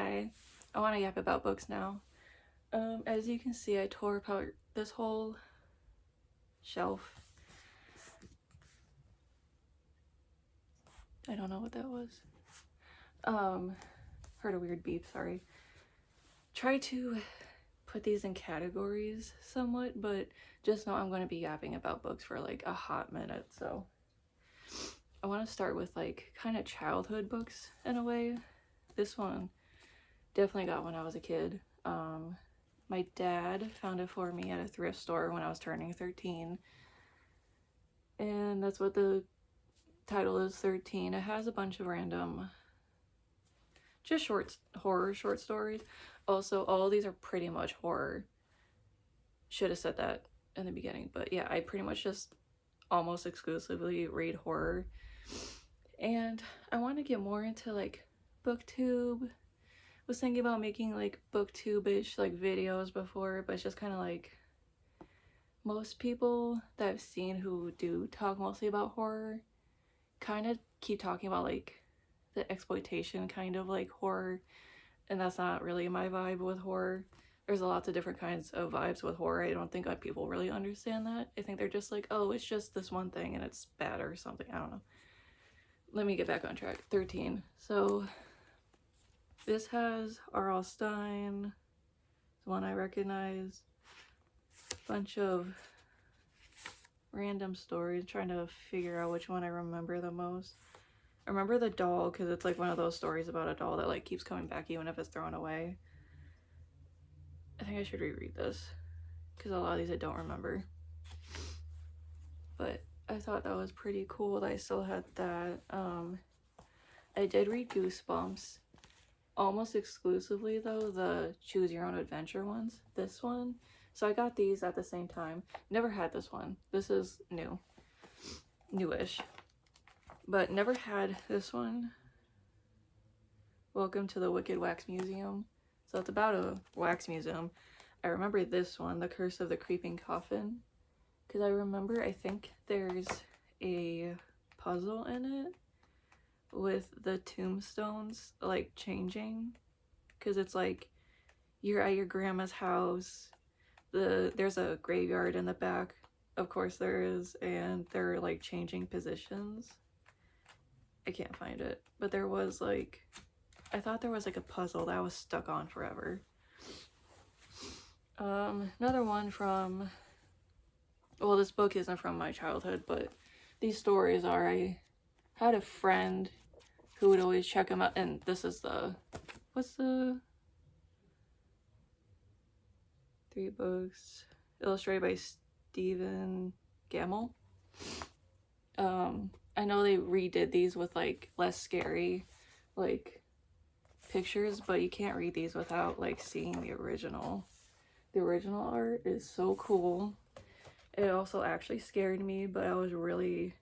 Hi, I want to yap about books now. As you can see, I tore apart this whole shelf. I don't know what that was. Heard a weird beep, sorry. Try to put these in categories somewhat, but just know I'm going to be yapping about books for like a hot minute, so I want to start with like kind of childhood books in a way. This one definitely got when I was a kid. My dad found it for me at a thrift store when I was turning 13, and that's what the title is, 13. It has a bunch of random just horror short stories. Also, all of these are pretty much horror. Should have said that in the beginning, but yeah, I pretty much just almost exclusively read horror. And I want to get more into like Booktube. Was thinking about making like Booktube-ish like videos before, but it's just kind of like most people that I've seen who do talk mostly about horror kind of keep talking about like the exploitation kind of like horror, and that's not really my vibe with horror. There's lots of different kinds of vibes with horror. I don't think like people really understand that. I think they're just like, oh, it's just this one thing and it's bad or something. I don't know. Let me get back on track. 13. So this has R.L. Stine, the one I recognize, bunch of random stories, trying to figure out which one I remember the most. I remember the doll because it's like one of those stories about a doll that like keeps coming back even if it's thrown away. I think I should reread this because a lot of these I don't remember. But I thought that was pretty cool that I still had that. I did read Goosebumps. Almost exclusively though, the choose your own adventure ones. This one. So I got these at the same time. Never had this one. This is newish. But never had this one. Welcome to the Wicked Wax Museum. So it's about a wax museum. I remember this one, The Curse of the Creeping Coffin. Because I remember, I think there's a puzzle in it with the tombstones like changing, because it's like you're at your grandma's house, there's a graveyard in the back, of course there is, and they're like changing positions. I can't find it, but there was like, I thought there was like a puzzle that I was stuck on forever. Another one from, well, this book isn't from my childhood, but these stories are. I had a friend who would always check them out, and this is the, what's the 3 books illustrated by Stephen Gamble. I know they redid these with like less scary like pictures, but you can't read these without like seeing the original. The original art is so cool. It also actually scared me, but I was really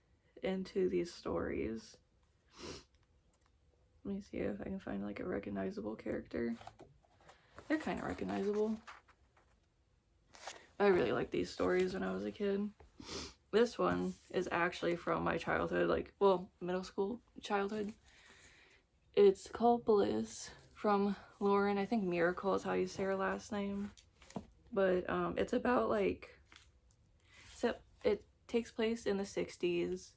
into these stories. Let me see if I can find like a recognizable character. They're kind of recognizable. I really liked these stories when I was a kid. This one is actually from my childhood, like, well, middle school childhood. It's called Bliss, from Lauren. I think Miracle is how you say her last name. But it's about like, so it takes place in the 60s.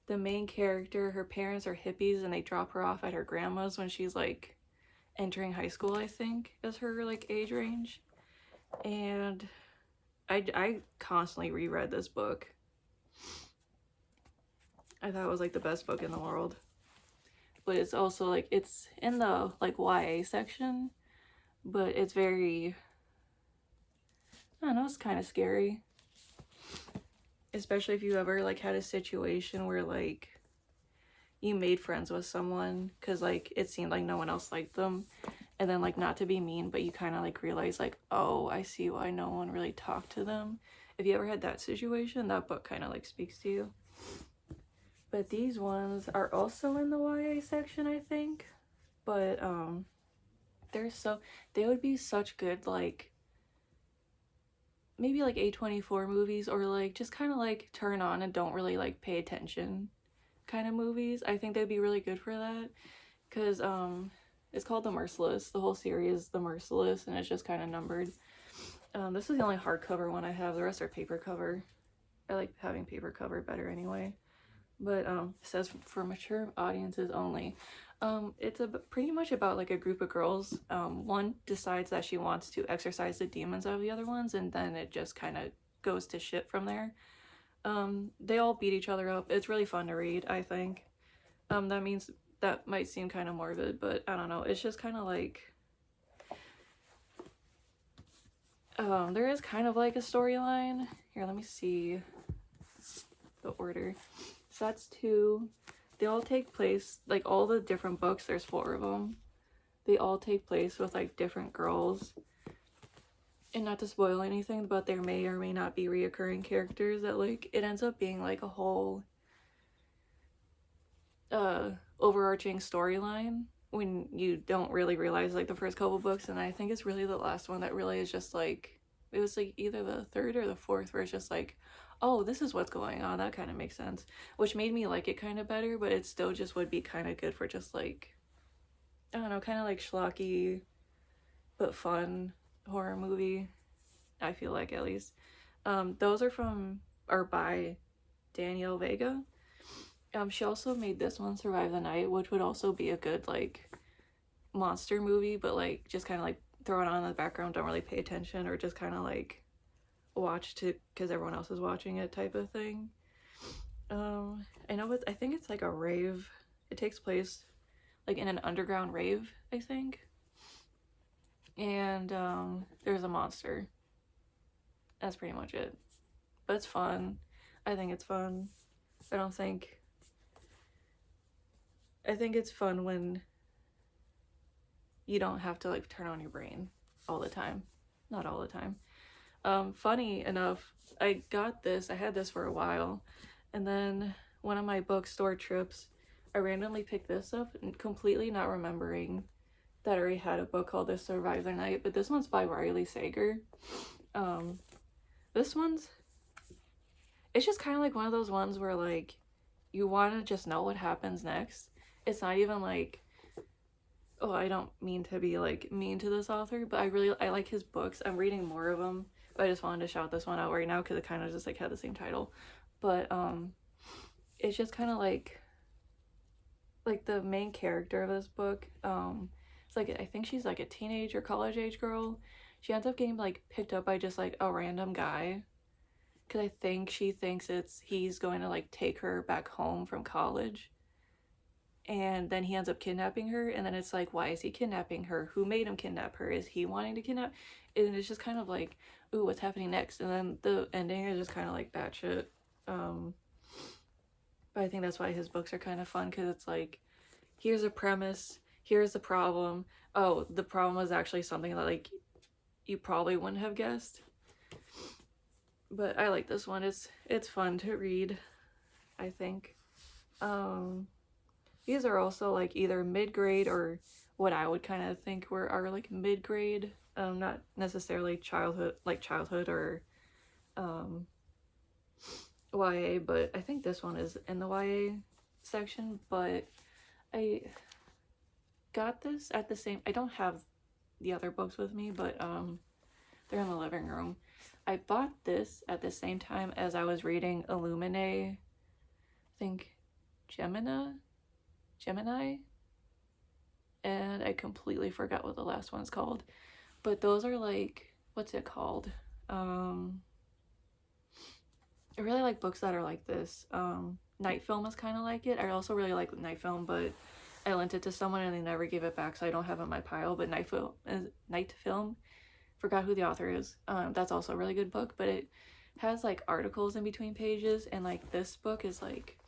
The main character, her parents are hippies and they drop her off at her grandma's when she's like entering high school, I think is her like age range. And I constantly reread this book. I thought it was like the best book in the world. But it's also like, it's in the like YA section, but it's very, I don't know, it's kind of scary. Especially if you ever like had a situation where like you made friends with someone because like it seemed like no one else liked them, and then like, not to be mean, but you kind of like realize like, oh, I see why no one really talked to them. If you ever had that situation, that book kind of like speaks to you. But these ones are also in the YA section, I think. But they would be such good like maybe like A24 movies, or like just kind of like turn on and don't really like pay attention kind of movies. I think they'd be really good for that, because It's called The Merciless. The whole series, The Merciless, and it's just kind of numbered. This is the only hardcover one I have. The rest are paper cover. I like having paper cover better anyway. But it says for mature audiences only. It's pretty much about like a group of girls. One decides that she wants to exorcise the demons out of the other ones, and then it just kind of goes to shit from there. They all beat each other up. It's really fun to read, I think. That means that might seem kind of morbid, but I don't know. It's just kind of like there is kind of like a storyline. Here, let me see the order. So that's 2. They all take place, like all the different books, there's 4 of them. They all take place with like different girls. And not to spoil anything, but there may or may not be reoccurring characters that like, it ends up being like a whole overarching storyline when you don't really realize like the first couple books. And I think it's really the last one that really is just like, it was like either the 3rd or the 4th where it's just like, oh, this is what's going on. That kind of makes sense. Which made me like it kind of better, but it still just would be kind of good for just like, I don't know, kind of like schlocky but fun horror movie, I feel like, at least. Those are by Danielle Vega. She also made this one, Survive the Night, which would also be a good like monster movie, but like just kind of like throw it on in the background, don't really pay attention, or just kind of like watch to because everyone else is watching it type of thing. I think it's like a rave. It takes place like in an underground rave, I think. And there's a monster. That's pretty much it. But it's fun. I think it's fun. I think it's fun when you don't have to like turn on your brain all the time. Not all the time. Funny enough, I had this for a while, and then one of my bookstore trips, I randomly picked this up and completely not remembering that I already had a book called The Survive the Night, but this one's by Riley Sager. It's just kind of like one of those ones where like you want to just know what happens next. It's not even like, oh, I don't mean to be like mean to this author, but I like his books. I'm reading more of them, but I just wanted to shout this one out right now because it kind of just like had the same title. But it's just kind of like the main character of this book, it's like, I think she's like a teenage or college age girl. She ends up getting like picked up by just like a random guy, because I think she thinks he's going to like take her back home from college. And then he ends up kidnapping her, and then it's like, why is he kidnapping her? Who made him kidnap her? Is he wanting to kidnap? And it's just kind of like, ooh, what's happening next? And then the ending is just kind of like batshit. But I think that's why his books are kind of fun, because it's like, here's a premise, here's the problem. Oh, the problem was actually something that like you probably wouldn't have guessed. But I like this one. It's fun to read, I think. These are also like either mid-grade or what I would kind of think are like mid-grade, not necessarily childhood or YA, but I think this one is in the YA section. But I got this at the same, I don't have the other books with me, but they're in the living room. I bought this at the same time as I was reading Illuminae, I think Gemini, and I completely forgot what the last one's called. But those are like, what's it called? I really like books that are like this. Night Film is kind of like it. I also really like Night Film, but I lent it to someone and they never gave it back, so I don't have it in my pile. But Night Film, forgot who the author is. That's also a really good book, but it has like articles in between pages, and like this book is like,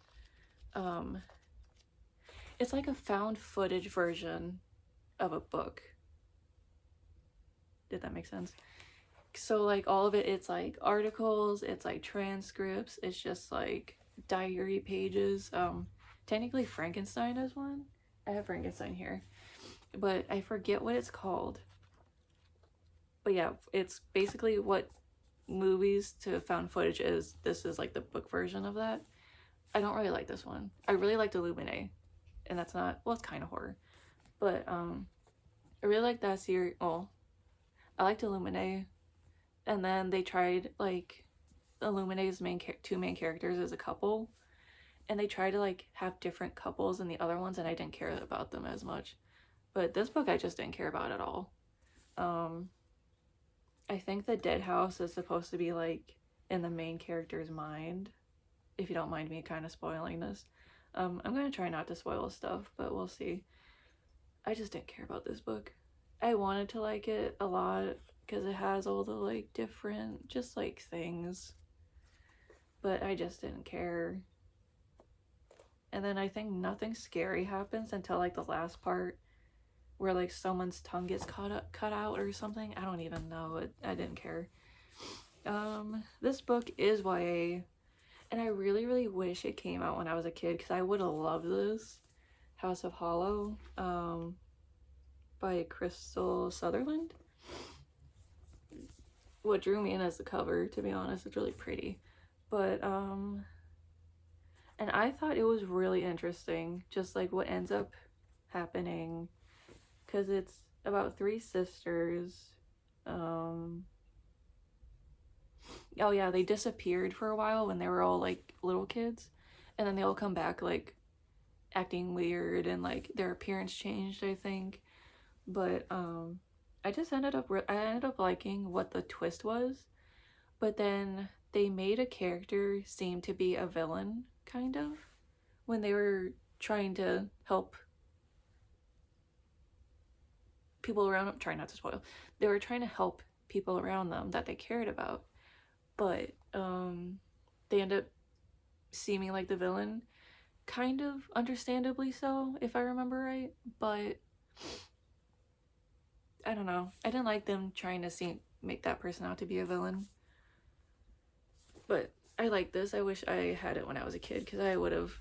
it's like a found footage version of a book. Did that make sense? So like all of it, it's like articles, it's like transcripts, it's just like diary pages. Technically Frankenstein is one. I have Frankenstein here, but I forget what it's called. But yeah, it's basically what movies to found footage is. This is like the book version of that. I don't really like this one. I really liked Illuminae, and that's not, well, it's kind of horror, But I really like that series. Well, I liked Illuminae, and then they tried like Illuminae's two main characters as a couple, and they tried to like have different couples in the other ones, and I didn't care about them as much. But this book I just didn't care about at all. I think the dead house is supposed to be like in the main character's mind. If you don't mind me kind of spoiling this, I'm gonna try not to spoil stuff, but we'll see. I just didn't care about this book. I wanted to like it a lot because it has all the like different just like things, but I just didn't care. And then I think nothing scary happens until like the last part where like someone's tongue gets cut out or something. I don't even know. I didn't care. This book is YA, and I really, really wish it came out when I was a kid because I would have loved this. House of Hollow, by Crystal Sutherland. What drew me in as the cover, to be honest, it's really pretty. But, and I thought it was really interesting, just like what ends up happening, because it's about three sisters. Oh yeah, they disappeared for a while when they were all like little kids, and then they all come back like acting weird and like their appearance changed, I think. But I ended up liking what the twist was, but then they made a character seem to be a villain kind of when they were trying to help people around them. Try not to spoil. They were trying to help people around them that they cared about, but they end up seeming like the villain, kind of understandably so, if I remember right. But I don't know. I didn't like them trying to make that person out to be a villain. But I like this. I wish I had it when I was a kid because I would have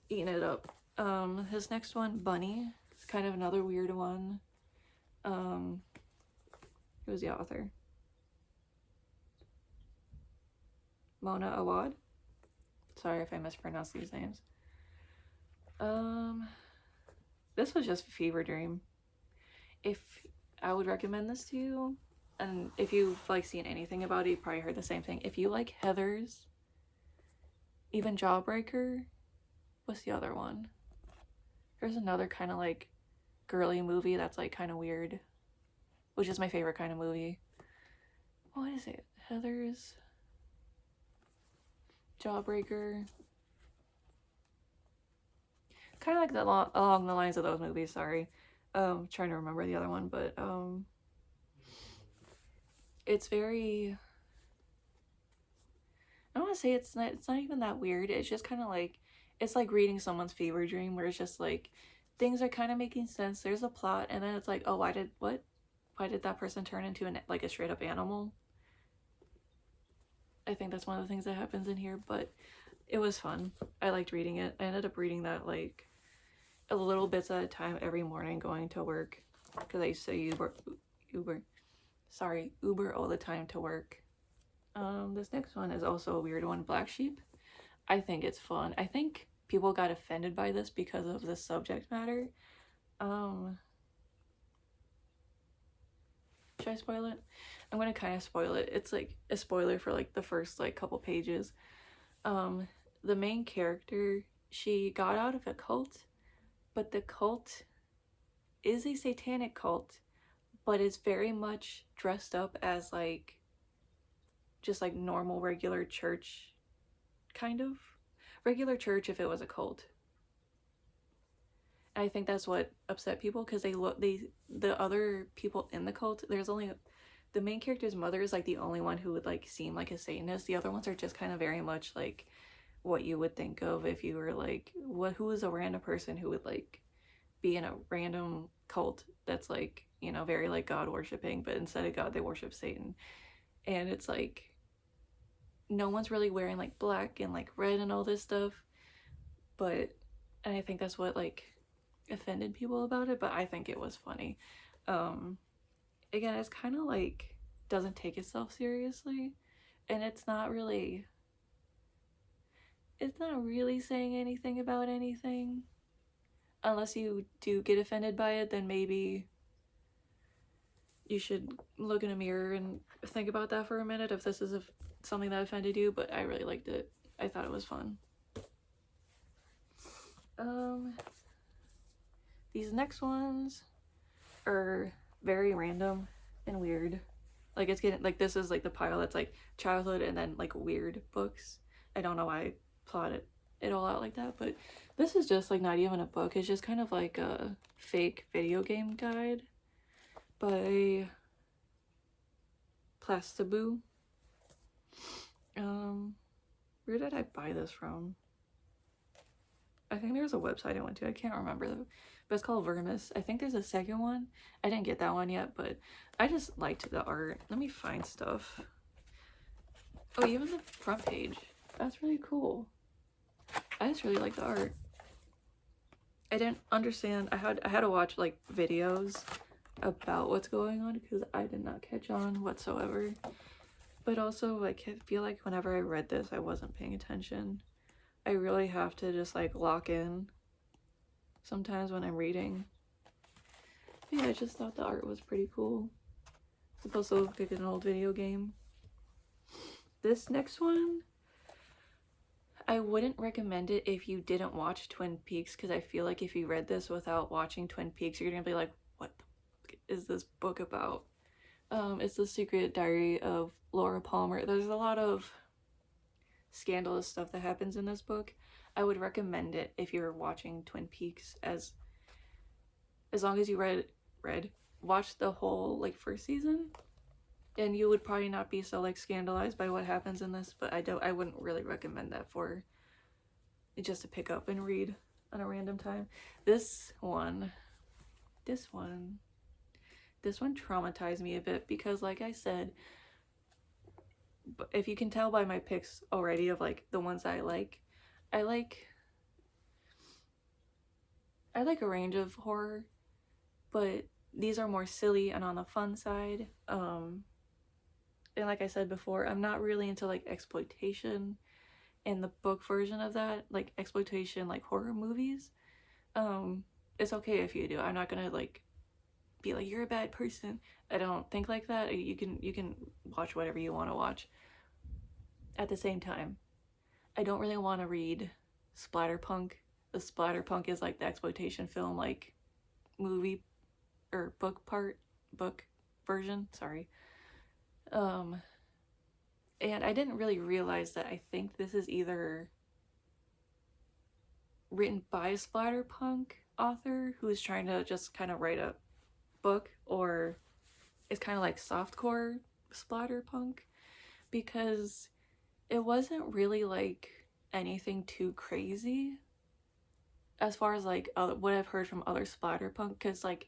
eaten it up. His next one, Bunny. It's kind of another weird one. Who was the author? Mona Awad. Sorry if I mispronounced these names. This was just a fever dream. If I would recommend this to you, and if you've like seen anything about it, you probably heard the same thing. If you like Heathers, even Jawbreaker, what's the other one? There's another kind of like girly movie that's like kind of weird, which is my favorite kind of movie. What is it? Heathers, Jawbreaker. Kind of like along the lines of those movies, sorry. Trying to remember the other one, but it's very, I don't want to say it's not even that weird. It's just kind of like, it's like reading someone's fever dream where it's just like things are kind of making sense. There's a plot, and then it's like, oh, why did that person turn into a straight up animal? I think that's one of the things that happens in here, but it was fun. I liked reading it. I ended up reading that like a little bits at a time every morning going to work because I used to Uber all the time to work. This next one is also a weird one, Black Sheep. I think it's fun. I think people got offended by this because of the subject matter. Should I spoil it? I'm gonna kind of spoil it. It's like a spoiler for like the first like couple pages. The main character, she got out of a cult, but the cult is a satanic cult, but it's very much dressed up as like just like normal regular church, kind of regular church if it was a cult. And I think that's what upset people because the other people in the cult, there's only the main character's mother is like the only one who would like seem like a Satanist. The other ones are just kind of very much like what you would think of if you were like who is a random person who would like be in a random cult that's like, you know, very like God worshipping, but instead of God they worship Satan. And it's like no one's really wearing like black and like red and all this stuff, and I think that's what like offended people about it, but I think it was funny. Again, it's kind of like doesn't take itself seriously, and it's not really saying anything about anything. unless you do get offended by it, then maybe you should look in a mirror and think about that for a minute if this is something that offended you. But I really liked it. I thought it was fun. These next ones are very random and weird. Like, it's getting, like, this is like the pile that's like childhood and then like weird books. I don't know why I plotted it all out like that, but this is just like not even a book. It's just kind of like a fake video game guide by Plastaboo. Where did I buy this from? I think there was a website I went to. I can't remember though. But it's called Vermis. I think there's a second one. I didn't get that one yet, but I just liked the art. Let me find stuff. Oh, even the front page. That's really cool. I just really like the art. I didn't understand. I had to watch like videos about what's going on because I did not catch on whatsoever. But also, like, I feel like whenever I read this, I wasn't paying attention. I really have to just like lock in sometimes when I'm reading. But yeah, I just thought the art was pretty cool. It's supposed to look like an old video game. This next one, I wouldn't recommend it if you didn't watch Twin Peaks, because I feel like if you read this without watching Twin Peaks, you're gonna be like, what the fuck is this book about? It's The Secret Diary of Laura Palmer. There's a lot of scandalous stuff that happens in this book. I would recommend it if you're watching Twin Peaks, as long as you watch the whole like first season, and you would probably not be so like scandalized by what happens in this. But I wouldn't really recommend that for just to pick up and read on a random time. This one traumatized me a bit because, like I said, if you can tell by my picks already of like the ones I like a range of horror, but these are more silly and on the fun side. And like I said before, I'm not really into like exploitation and the book version of that, like exploitation like horror movies. It's okay if you do. I'm not gonna like be like, you're a bad person. I don't think like that. You can watch whatever you want to watch. At the same time, I don't really want to read splatterpunk. The splatterpunk is like the exploitation film like movie or book version, sorry. And I didn't really realize that. I think this is either written by a splatterpunk author who's trying to just kind of write a book, or it's kind of like softcore splatterpunk, because it wasn't really like anything too crazy as far as like what I've heard from other splatterpunk, because like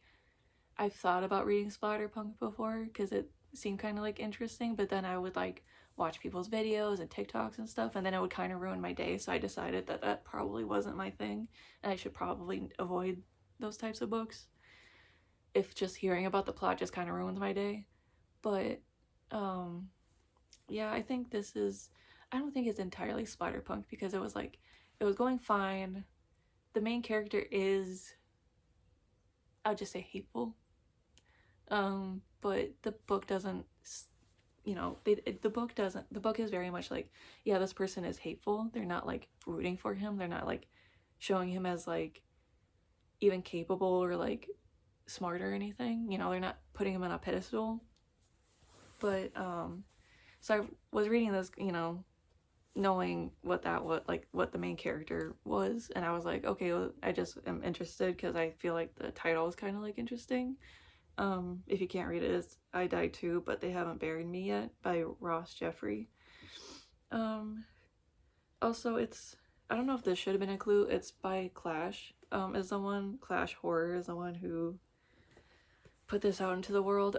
I've thought about reading splatterpunk before because it seemed kind of like interesting, but then I would like watch people's videos and TikToks and stuff, and then it would kind of ruin my day. So I decided that that probably wasn't my thing, and I should probably avoid those types of books if just hearing about the plot just kind of ruins my day. But yeah, I think this is, I don't think it's entirely splatterpunk because it was going fine. The main character is, I'll just say, hateful. But the book doesn't, the book is very much like, yeah, this person is hateful. They're not like rooting for him. They're not like showing him as like even capable or like smart or anything. They're not putting him on a pedestal. But so I was reading this, knowing what the main character was, and I was like, okay, well, I just am interested because I feel like the title is kind of like interesting. If you can't read it, it's I Died Too, But They Haven't Buried Me Yet by Ross Jeffrey. Also, I don't know if this should have been a clue. It's by Clash. Clash Horror is the one who put this out into the world.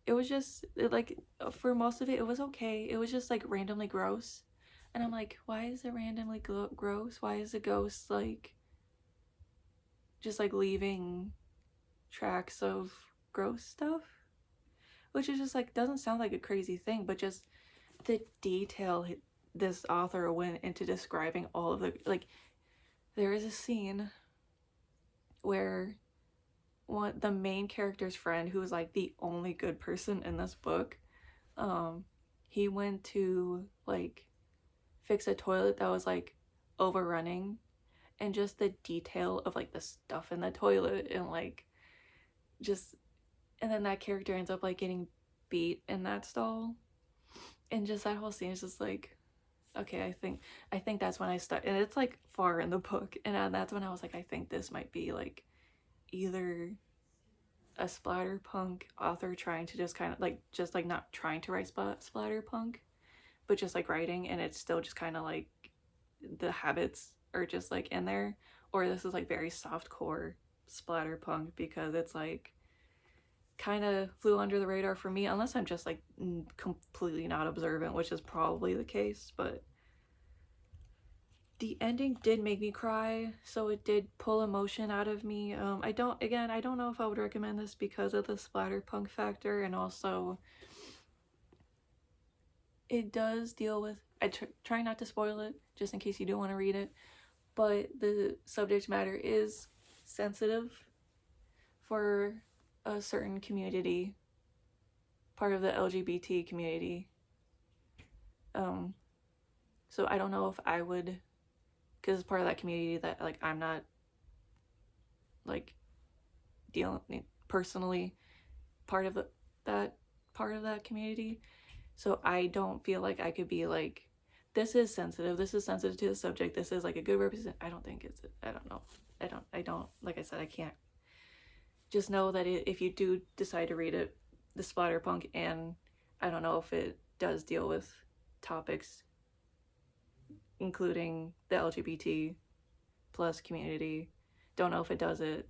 It was just like, for most of it, it was okay. It was just like randomly gross, and I'm like, why is it randomly gross? Why is the ghost like just like leaving tracks of gross stuff? Which is just like, doesn't sound like a crazy thing, but just the detail this author went into describing all of the, like, there is a scene where the main character's friend, who is like the only good person in this book, he went to like fix a toilet that was like overrunning, and just the detail of like the stuff in the toilet and like just, and then that character ends up like getting beat in that stall, and just that whole scene is just like, okay, I think that's when I start, and it's like far in the book, and that's when I was like, I think this might be like either a splatterpunk author trying to just kind of like, just like not trying to write splatterpunk, but just like writing, and it's still just kind of like the habits are just like in there, or this is like very soft core splatterpunk, because it's like kind of flew under the radar for me, unless I'm just like completely not observant, which is probably the case. But the ending did make me cry, so it did pull emotion out of me. I don't know if I would recommend this because of the splatterpunk factor, and also it does deal with, I try not to spoil it just in case you do want to read it, but the subject matter is sensitive for a certain community, part of the LGBT community. So I don't know if I would, because it's part of that community that like I'm not like dealing personally part of that part of that community, so I don't feel like I could be like, this is sensitive to the subject, this is like a good represent. I don't think it's, I don't know, I don't like I said, I can't. Just know that if you do decide to read it, the splatterpunk, and I don't know if it does deal with topics including the LGBT plus community, don't know if it does it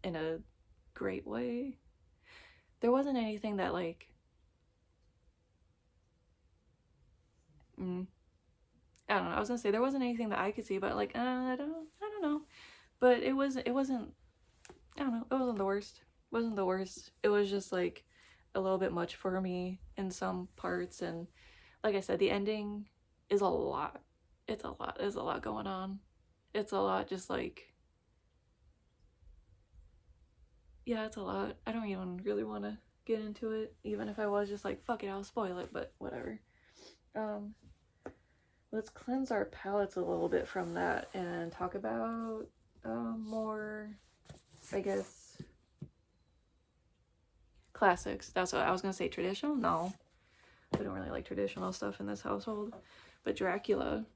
in a great way. There wasn't anything that like I don't know, I was gonna say there wasn't anything that I could see, but like I don't know, but it wasn't, I don't know, it wasn't the worst. It was just like a little bit much for me in some parts, and like I said, the ending is a lot. There's a lot going on. It's a lot, just like, yeah, it's a lot. I don't even really want to get into it, even if I was just like, fuck it, I'll spoil it, but whatever. Let's cleanse our palates a little bit from that and talk about more, I guess, classics. That's what I was gonna say. Traditional? No, I don't really like traditional stuff in this household. But Dracula,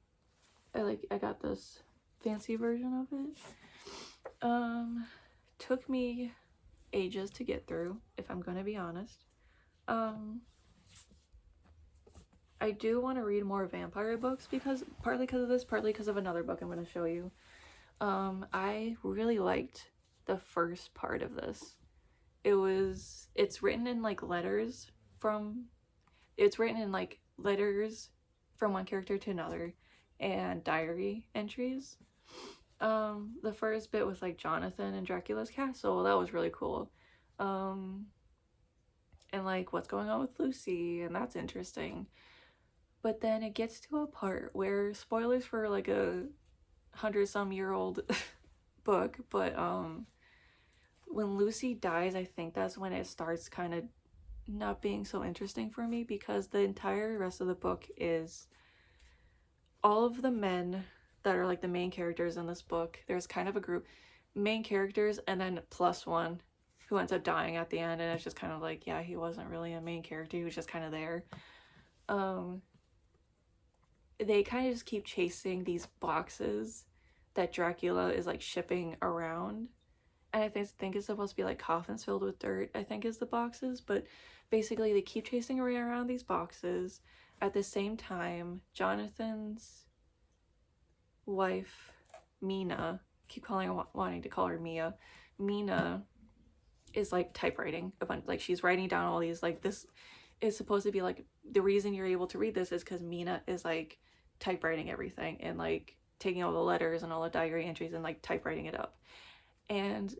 I got this fancy version of it. Took me ages to get through, if I'm gonna be honest. I do want to read more vampire books, because partly because of this, partly because of another book I'm going to show you. I really liked the first part of this. It's written in like letters from one character to another, and diary entries. The first bit was like Jonathan and Dracula's castle. That was really cool. And like what's going on with Lucy, and that's interesting. But then it gets to a part where, spoilers for like a 100-some-year-old book, but when Lucy dies, I think that's when it starts kind of not being so interesting for me, because the entire rest of the book is all of the men that are like the main characters in this book. There's kind of a group, main characters, and then plus one who ends up dying at the end, and it's just kind of like, yeah, he wasn't really a main character, he was just kind of there. They kind of just keep chasing these boxes that Dracula is like shipping around, and I think it's supposed to be like coffins filled with dirt, I think is the boxes, but basically they keep chasing around these boxes. At the same time, Jonathan's wife, Mina, wanting to call her Mia, Mina is like typewriting a bunch, like she's writing down all these, like, this is supposed to be like, the reason you're able to read this is because Mina is like typewriting everything and like taking all the letters and all the diary entries and like typewriting it up. And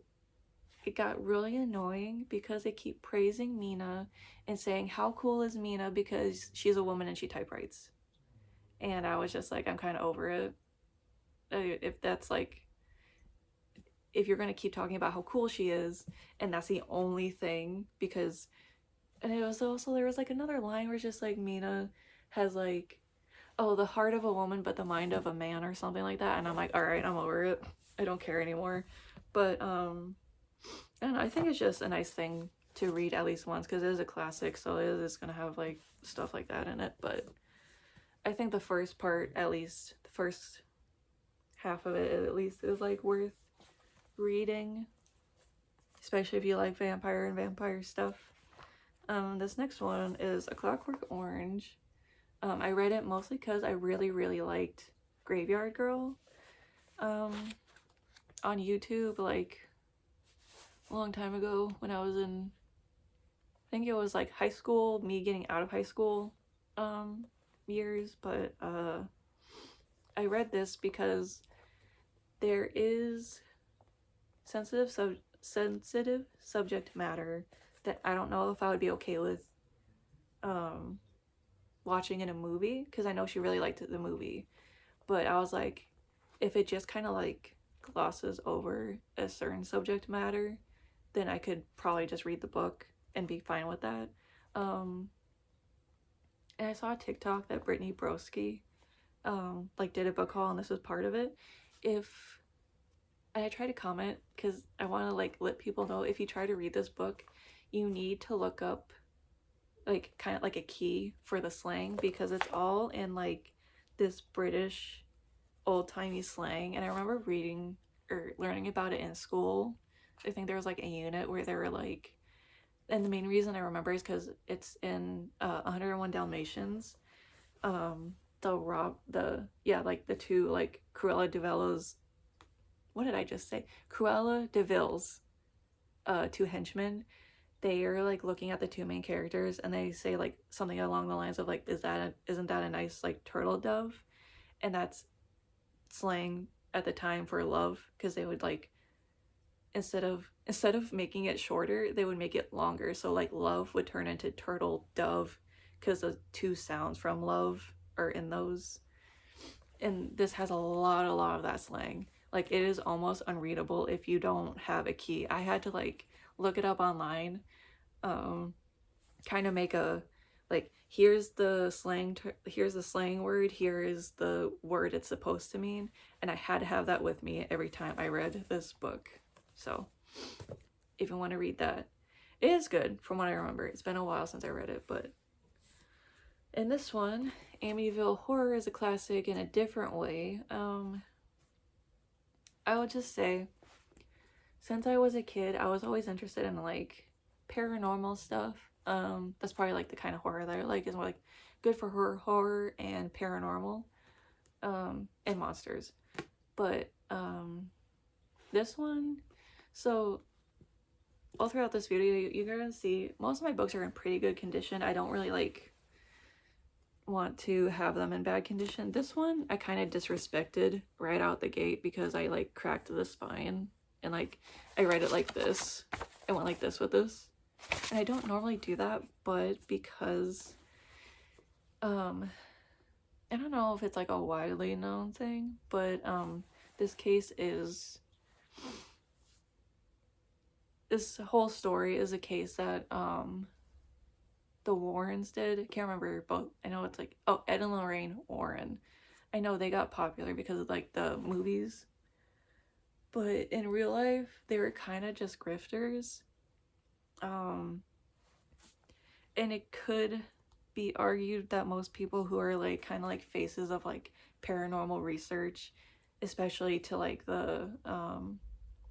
it got really annoying because they keep praising Mina and saying how cool is Mina because she's a woman and she typewrites. And I was just like, I'm kind of over it. if that's like, if you're going to keep talking about how cool she is and that's the only thing, because, and it was also, there was like another line where it's just like Mina has like, oh, the heart of a woman but the mind of a man or something like that, and I'm like, all right, I'm over it, I don't care anymore. But and I think it's just a nice thing to read at least once, because it is a classic, so it is going to have like stuff like that in it. But I think the first part, at least the first half of it at least, is like worth reading, especially if you like vampire and vampire stuff. This next one is A Clockwork Orange. I read it mostly because I really, really liked Graveyard Girl on YouTube, like a long time ago when I was in, I think it was like high school, me getting out of high school years. But I read this because there is sensitive subject matter that I don't know if I would be okay with watching in a movie, because I know she really liked the movie, but I was like, if it just kind of like glosses over a certain subject matter, then I could probably just read the book and be fine with that. And I saw a TikTok that Brittany Broski like did a book haul, and this was part of it. And I try to comment because I want to like let people know, if you try to read this book, you need to look up like kind of like a key for the slang, because it's all in like this British old-timey slang. And I remember reading or learning about it in school. I think there was like a unit where they were like, and the main reason I remember is because it's in 101 Dalmatians. Like the two, like Cruella de Vil's, what did I just say? Cruella de Vil's two henchmen, they are like looking at the two main characters and they say like something along the lines of like, isn't that a nice like turtle dove? And that's slang at the time for love, because they would like, instead of making it shorter, they would make it longer, so like love would turn into turtle dove, because the two sounds from love are in those. And this has a lot of that slang. Like, it is almost unreadable if you don't have a key. I had to like look it up online, kind of make a like, here's the slang word, here is the word it's supposed to mean, and I had to have that with me every time I read this book. So if you want to read that, it is good from what I remember. It's been a while since I read it, but in this one, Amityville Horror is a classic in a different way. I would just say, since I was a kid, I was always interested in like paranormal stuff. That's probably like the kind of horror that I like, is more like good for horror and paranormal, and monsters. But this one, so all throughout this video, you're gonna see most of my books are in pretty good condition. I don't really like want to have them in bad condition. This one I kind of disrespected right out the gate, because I like cracked the spine and like I read it like this. I went like this with this, and I don't normally do that, but because I don't know if it's like a widely known thing, but this whole story is a case that the Warrens did. I can't remember both. I know it's like, oh, Ed and Lorraine Warren. I know they got popular because of like the movies, but in real life they were kind of just grifters. And it could be argued that most people who are like kind of like faces of like paranormal research, especially to like the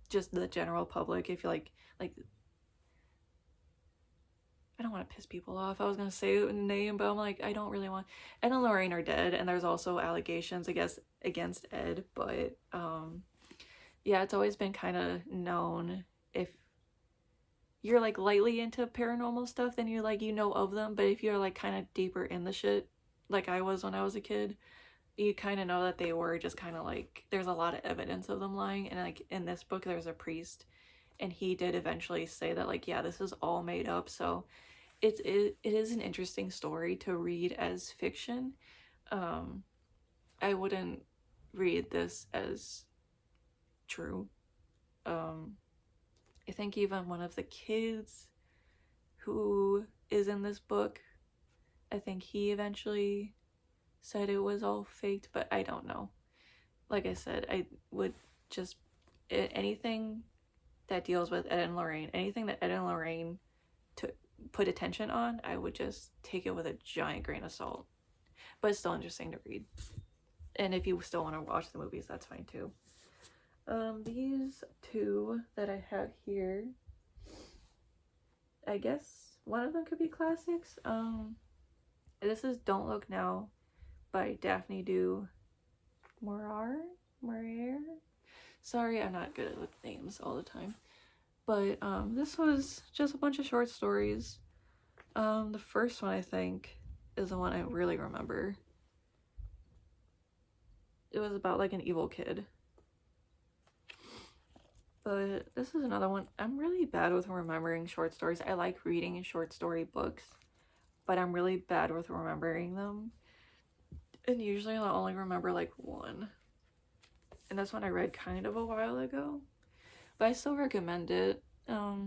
just the general public, if you like I don't want to piss people off. I was gonna say a name, but I'm like, I don't really want. Ed and Lorraine are dead, and there's also allegations, I guess, against Ed. But yeah, it's always been kind of known, if you're like lightly into paranormal stuff, then you're like, you know of them. But if you're like kind of deeper in the shit, like I was when I was a kid, you kind of know that they were just kind of like, there's a lot of evidence of them lying. And like in this book, there's a priest, and he did eventually say that like, yeah, this is all made up. So it is an interesting story to read as fiction. I wouldn't read this as true. I think even one of the kids who is in this book, I think he eventually said it was all faked, but I don't know. Like I said, I would just, anything that deals with Ed and Lorraine, anything that Ed and Lorraine put attention on, I would just take it with a giant grain of salt. But it's still interesting to read. And if you still want to watch the movies, that's fine too. These two that I have here, I guess one of them could be classics. This is Don't Look Now by Daphne du Maurier. Sorry, I'm not good with names all the time. But this was just a bunch of short stories. The first one, I think, is the one I really remember. It was about like an evil kid. But this is another one. I'm really bad with remembering short stories. I like reading short story books, but I'm really bad with remembering them. And usually I'll only remember like one. And this one I read kind of a while ago. But I still recommend it. I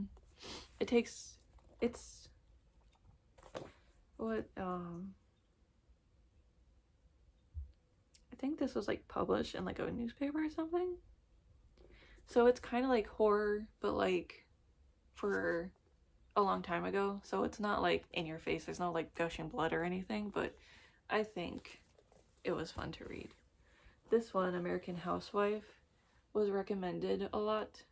think this was like published in like a newspaper or something. So it's kind of like horror, but like for a long time ago. So it's not like in your face. There's no like gushing blood or anything, but I think it was fun to read. This one, American Housewife, was recommended a lot.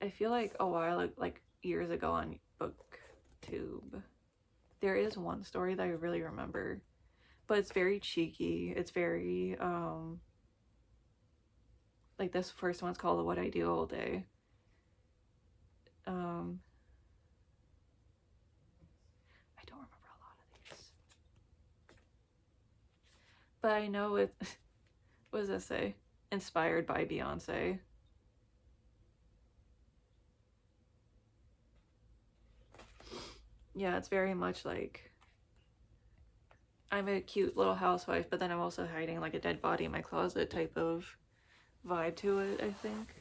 I feel like a while, like years ago on Booktube. There is one story that I really remember, but it's very cheeky. It's very, like this first one's called What I Do All Day. I don't remember a lot of these. But I know it, what does this say? Inspired by Beyonce. Yeah, it's very much like I'm a cute little housewife, but then I'm also hiding like a dead body in my closet type of vibe to it, I think.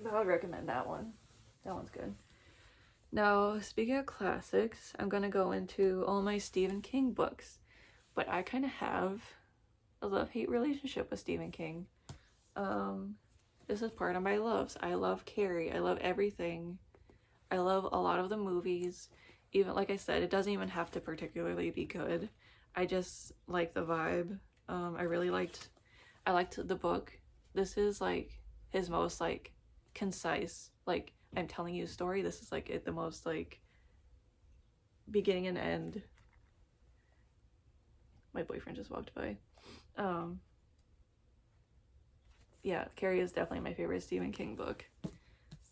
But I would recommend that one. That one's good. Now, speaking of classics, I'm gonna go into all my Stephen King books. But I kind of have a love-hate relationship with Stephen King. This is part of my loves. I love Carrie. I love everything. I love a lot of the movies. Even, like I said, it doesn't even have to particularly be good. I just like the vibe. I liked the book. This is like his most like concise, like I'm telling you a story. This is like the most like beginning and end. My boyfriend just walked by. Yeah, Carrie is definitely my favorite Stephen King book.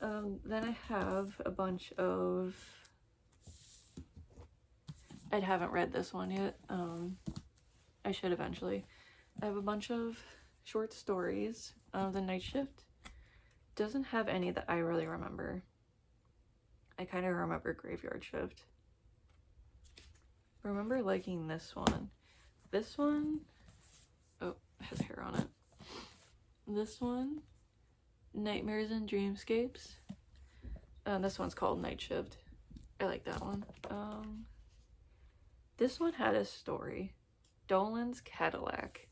Then I have a bunch of, I haven't read this one yet. I should eventually. I have a bunch of short stories. The Night Shift doesn't have any that I really remember. I kind of remember Graveyard Shift. I remember liking this one. This one, oh, it has hair on it. This one, Nightmares and Dreamscapes. This one's called Night Shift. I like that one. This one had a story. Dolan's Cadillac.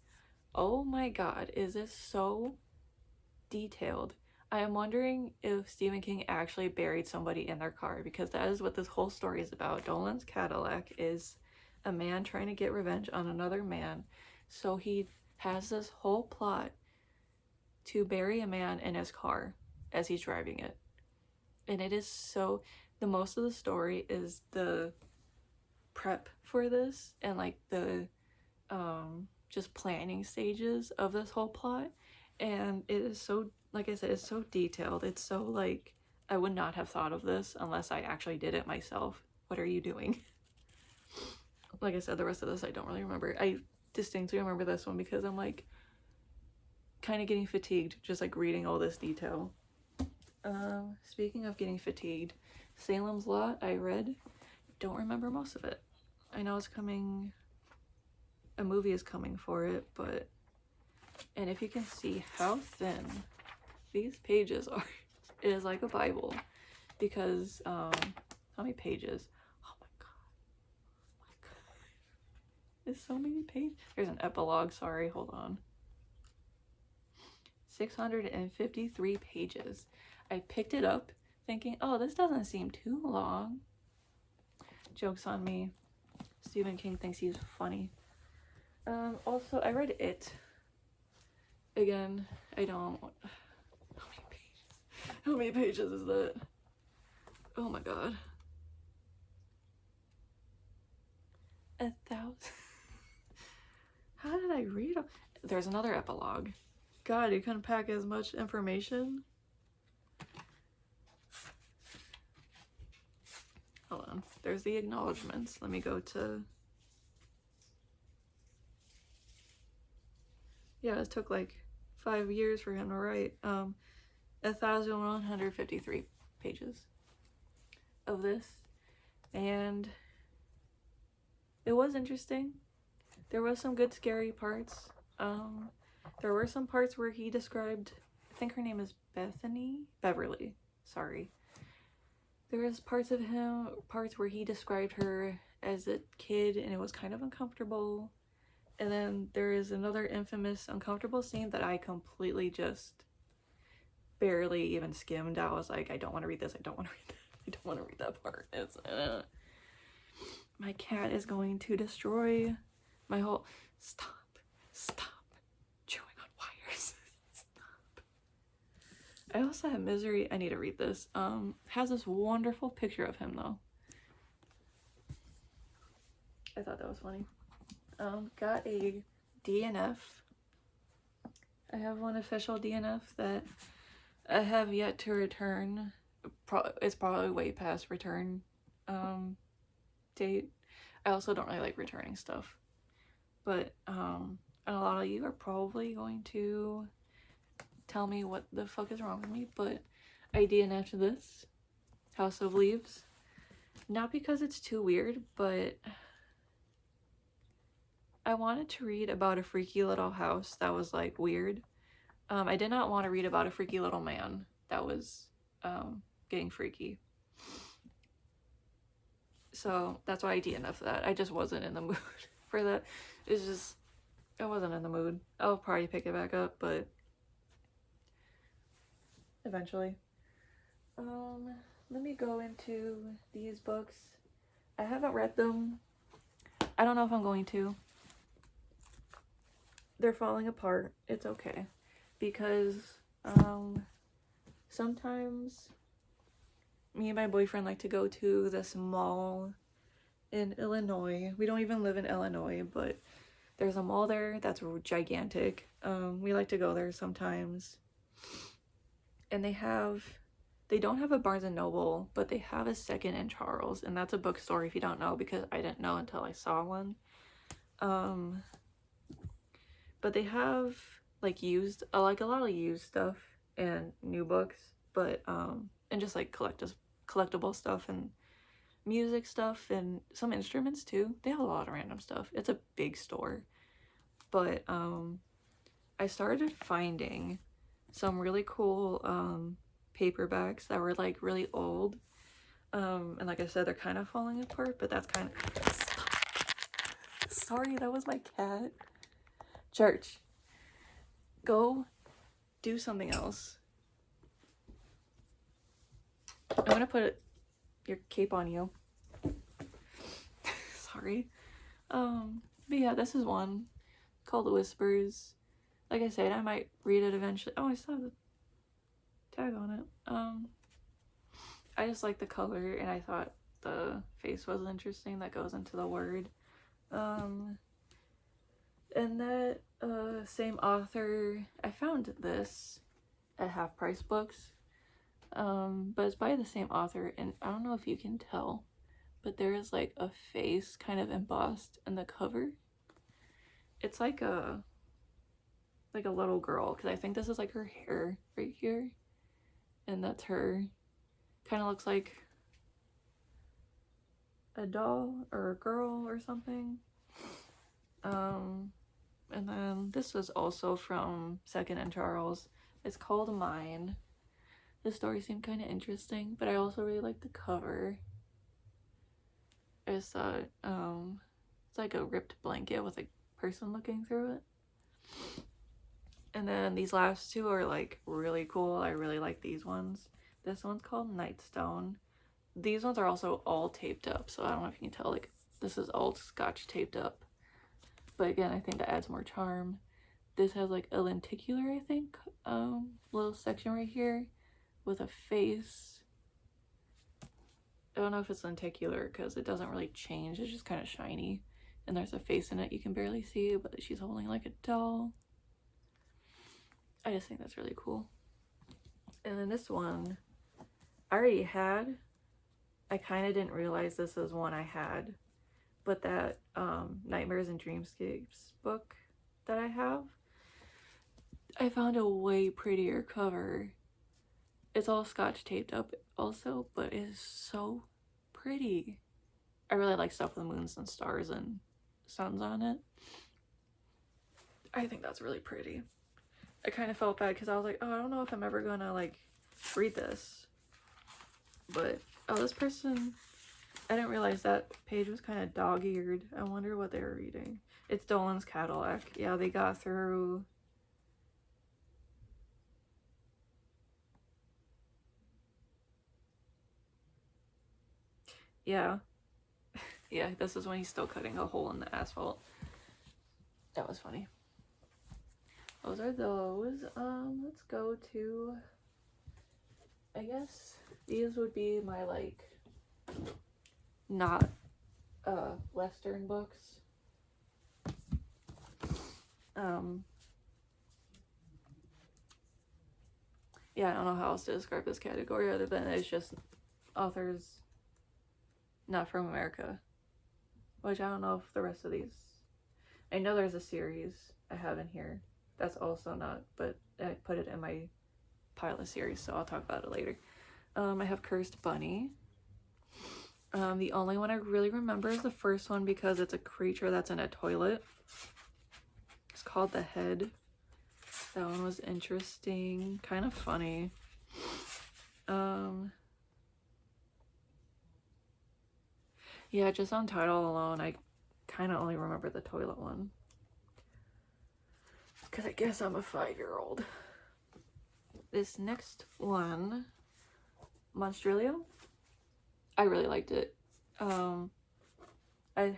Oh my god, is this so detailed? I am wondering if Stephen King actually buried somebody in their car, because that is what this whole story is about. Dolan's Cadillac is a man trying to get revenge on another man. So he has this whole plot to bury a man in his car as he's driving it. And it is so, the most of the story is the prep for this and like the just planning stages of this whole plot. And it is so, like I said, it's so detailed. It's so like, I would not have thought of this unless I actually did it myself. What are you doing? Like I said, the rest of this I don't really remember. I distinctly remember this one because I'm like kind of getting fatigued just like reading all this detail. Speaking of getting fatigued, Salem's Lot I read. Don't remember most of it. I know it's coming a movie is coming for it, but, and if you can see how thin these pages are, it is like a Bible, because, how many pages? Oh my god. Oh my god. There's so many pages. There's an epilogue, sorry, hold on. 653 pages. I picked it up thinking, oh, this doesn't seem too long. Joke's on me. Stephen King thinks he's funny. Also, I read It. Again, I don't... How many pages? How many pages is that? Oh my god. 1,000. How did I read them? There's another epilogue. God, you couldn't pack as much information. Hold on. There's the acknowledgements. Let me go to... Yeah, it took like 5 years for him to write. 1,153 pages of this. And it was interesting. There was some good scary parts. There were some parts where he described, I think her name is Beverly, sorry. There was parts where he described her as a kid and it was kind of uncomfortable. And then there is another infamous uncomfortable scene that I completely just barely even skimmed. I was like, I don't want to read this, I don't want to read that, I don't want to read that part. It's, my cat is going to destroy my whole... Stop chewing on wires. Stop. I also have Misery. I need to read this. Has this wonderful picture of him though. I thought that was funny. Got a DNF. I have one official DNF that I have yet to return. It's probably way past return date. I also don't really like returning stuff. But and a lot of you are probably going to tell me what the fuck is wrong with me, but I DNF'd this, House of Leaves. Not because it's too weird, but I wanted to read about a freaky little house that was like weird. I did not want to read about a freaky little man that was getting freaky. So that's why I DNF'd that. I just wasn't in the mood for that. It's just, I wasn't in the mood. I'll probably pick it back up, but eventually. Let me go into these books. I haven't read them. I don't know if I'm going to. They're falling apart. It's okay. Because sometimes me and my boyfriend like to go to this mall in Illinois. We don't even live in Illinois, but there's a mall there that's gigantic. We like to go there sometimes. And they don't have a Barnes & Noble, but they have a Second and Charles, and that's a bookstore if you don't know, because I didn't know until I saw one. But they have like a lot of used stuff and new books, but and just like collectible stuff and music stuff and some instruments too. They have a lot of random stuff. It's a big store. But I started finding some really cool paperbacks that were like really old. And like I said, they're kind of falling apart, but that's kind of... Sorry, that was my cat. Church, go do something else. I'm gonna put your cape on you. Sorry. But yeah, this is one called Whispers. Like I said, I might read it eventually. Oh, I saw the tag on it. I just like the color, and I thought the face was interesting that goes into the word. And that same author, I found this at Half Price Books, but it's by the same author, and I don't know if you can tell, but there is like a face kind of embossed in the cover. It's like a little girl, because I think this is like her hair right here, and that's her. Kind of looks like a doll or a girl or something. And then this was also from Second and Charles. It's called Mine. The story seemed kind of interesting, but I also really like the cover. I just thought, it's like a ripped blanket with a person looking through it. And then these last two are like really cool. I really like these ones. This one's called Nightstone. These ones are also all taped up, so I don't know if you can tell, like, this is all scotch taped up. But again, I think that adds more charm. This has like a lenticular, I think, little section right here with a face. I don't know if it's lenticular because it doesn't really change. It's just kind of shiny. And there's a face in it you can barely see, but she's holding like a doll. I just think that's really cool. And then this one, I already had. I kind of didn't realize this was one I had. But that Nightmares and Dreamscapes book that I have, I found a way prettier cover. It's all scotch taped up also, but it is so pretty. I really like stuff with moons and stars and suns on it. I think that's really pretty. I kind of felt bad because I was like, oh, I don't know if I'm ever gonna like read this. But, oh, this person, I didn't realize that page was kind of dog-eared. I wonder what they were reading. It's Dolan's Cadillac. Yeah, they got through. Yeah. Yeah, this is when he's still cutting a hole in the asphalt. That was funny. Those are those. Let's go to, I guess these would be my like not Western books. Yeah, I don't know how else to describe this category other than it's just authors not from America. Which I don't know if the rest of these, I know there's a series I have in here that's also not, but I put it in my pile of series, so I'll talk about it later. I have Cursed Bunny. The only one I really remember is the first one because it's a creature that's in a toilet. It's called The Head. That one was interesting, kind of funny. Yeah, just on title alone, I kind of only remember the toilet one. Because I guess I'm a 5-year-old. This next one, Monstrilio, I really liked it. I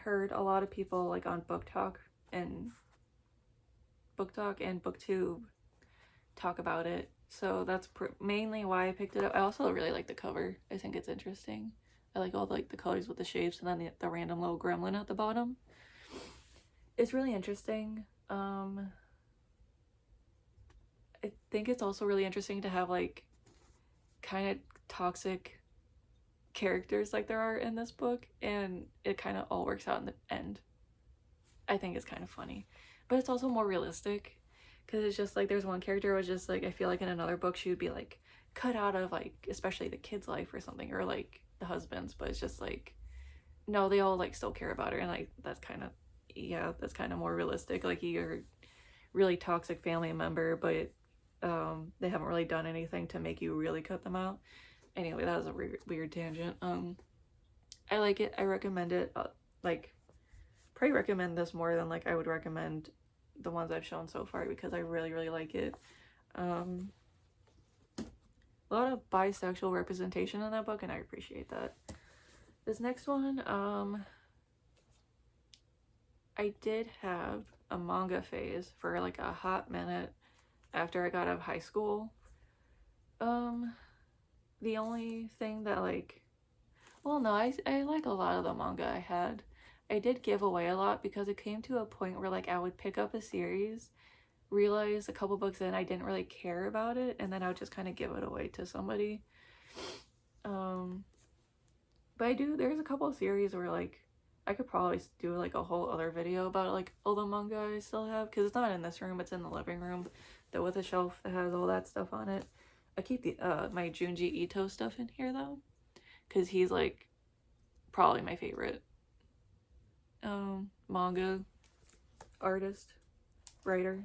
heard a lot of people like on Booktube and Booktube talk about it. So that's mainly why I picked it up. I also really like the cover. I think it's interesting. I like all the colors with the shapes and then the random little gremlin at the bottom. It's really interesting. I think it's also really interesting to have like kind of toxic characters like there are in this book, and it kind of all works out in the end. I think it's kind of funny, but it's also more realistic because it's just like there's one character was just like, I feel like in another book she would be like cut out of like especially the kid's life or something, or like the husband's, but it's just like no, they all like still care about her, and like that's kind of, yeah, that's kind of more realistic. Like you're a really toxic family member, but they haven't really done anything to make you really cut them out. Anyway, that was a weird tangent. I like it. I recommend it. Like probably recommend this more than like I would recommend the ones I've shown so far because I really like it. A lot of bisexual representation in that book, and I appreciate that. This next one, I did have a manga phase for like a hot minute after I got out of high school. The only thing that like, well, no, I like a lot of the manga I had. I did give away a lot because it came to a point where like I would pick up a series, realize a couple books in I didn't really care about it, and then I would just kind of give it away to somebody. But there's a couple of series where like I could probably do like a whole other video about like all the manga I still have, because it's not in this room, it's in the living room, though, with a shelf that has all that stuff on it. I keep the my Junji Ito stuff in here though, because he's like probably my favorite manga artist, writer.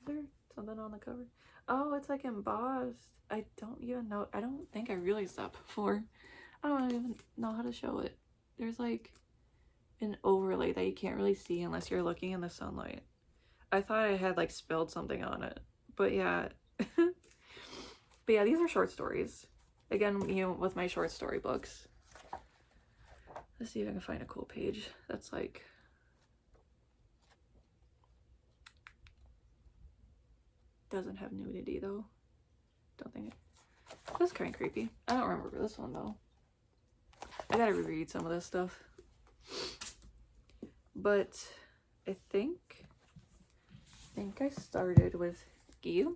Is there something on the cover? Oh, it's like embossed. I don't even know. I don't think I realized that before. I don't even know how to show it. There's like an overlay that you can't really see unless you're looking in the sunlight. I thought I had like spilled something on it, but yeah. But yeah, these are short stories. Again, you know, with my short story books. Let's see if I can find a cool page that's like... Doesn't have nudity though. Don't think it... That's kind of creepy. I don't remember this one though. I gotta reread some of this stuff. But I think I started with Gyo.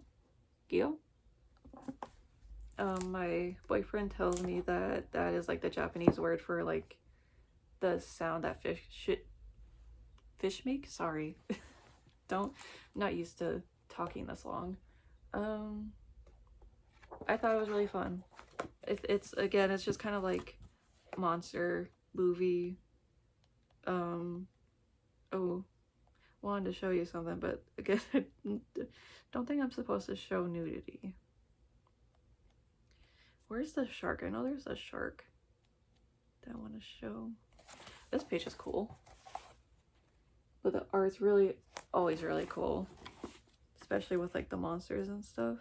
My boyfriend tells me that that is like the Japanese word for like the sound that fish make. Sorry, I'm not used to talking this long. I thought it was really fun. It's again, it's just kind of like monster movie. Oh, wanted to show you something, but again, I don't think I'm supposed to show nudity. Where's the shark? I know there's a shark that I want to show. This page is cool, but the art's really always really cool, especially with like the monsters and stuff.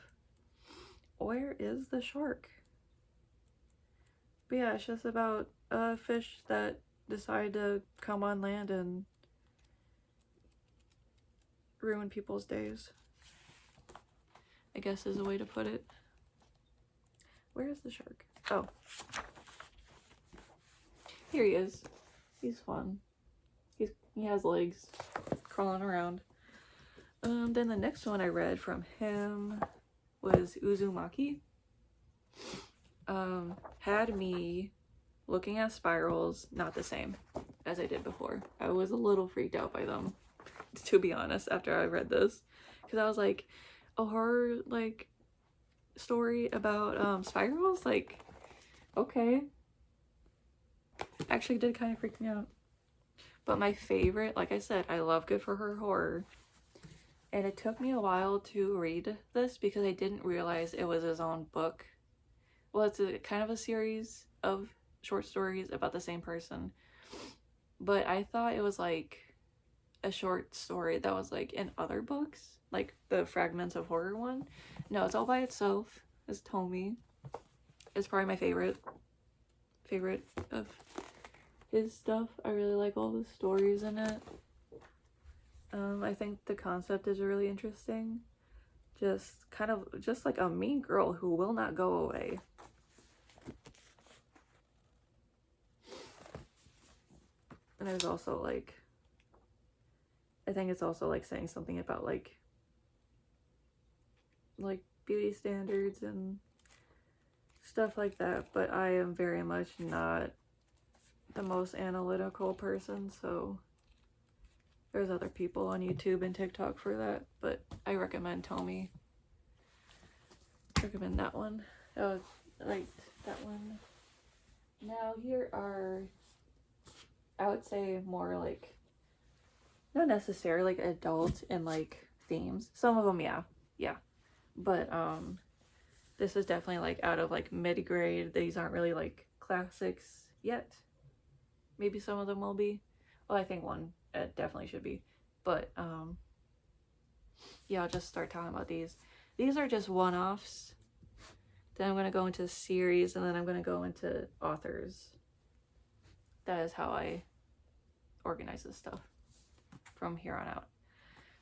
Where is the shark? But yeah, it's just about a fish that decide to come on land and ruin people's days, I guess is a way to put it. Where is the shark? Oh, here he is. He's fun. He has legs, crawling around. Then the next one I read from him was Uzumaki. Had me looking at spirals, not the same as I did before. I was a little freaked out by them, to be honest, after I read this, because I was like, a horror like story about spirals, like, okay. Actually did kind of freak me out. But my favorite, like I said, I love good for her horror, and it took me a while to read this because I didn't realize it was his own book. Well, it's kind of a series of short stories about the same person, but I thought it was like a short story that was like in other books, like the Fragments of Horror one. No, it's all by itself. It's Tomi. It's probably my favorite of his stuff. I really like all the stories in it. I think the concept is really interesting. Just kind of just like a mean girl who will not go away. And there's also like, I think it's also like saying something about like beauty standards and stuff like that, but I am very much not the most analytical person, so there's other people on YouTube and TikTok for that, but I recommend Tomi. Recommend that one. Oh, I liked that one. Now here are, I would say, more like, not necessarily like adult and like themes. Some of them, yeah. But this is definitely like out of like mid-grade. These aren't really like classics yet. Maybe some of them will be. Well, I think one definitely should be. But yeah, I'll just start talking about these. These are just one-offs. Then I'm going to go into series, and then I'm going to go into authors. That is how I organize this stuff from here on out.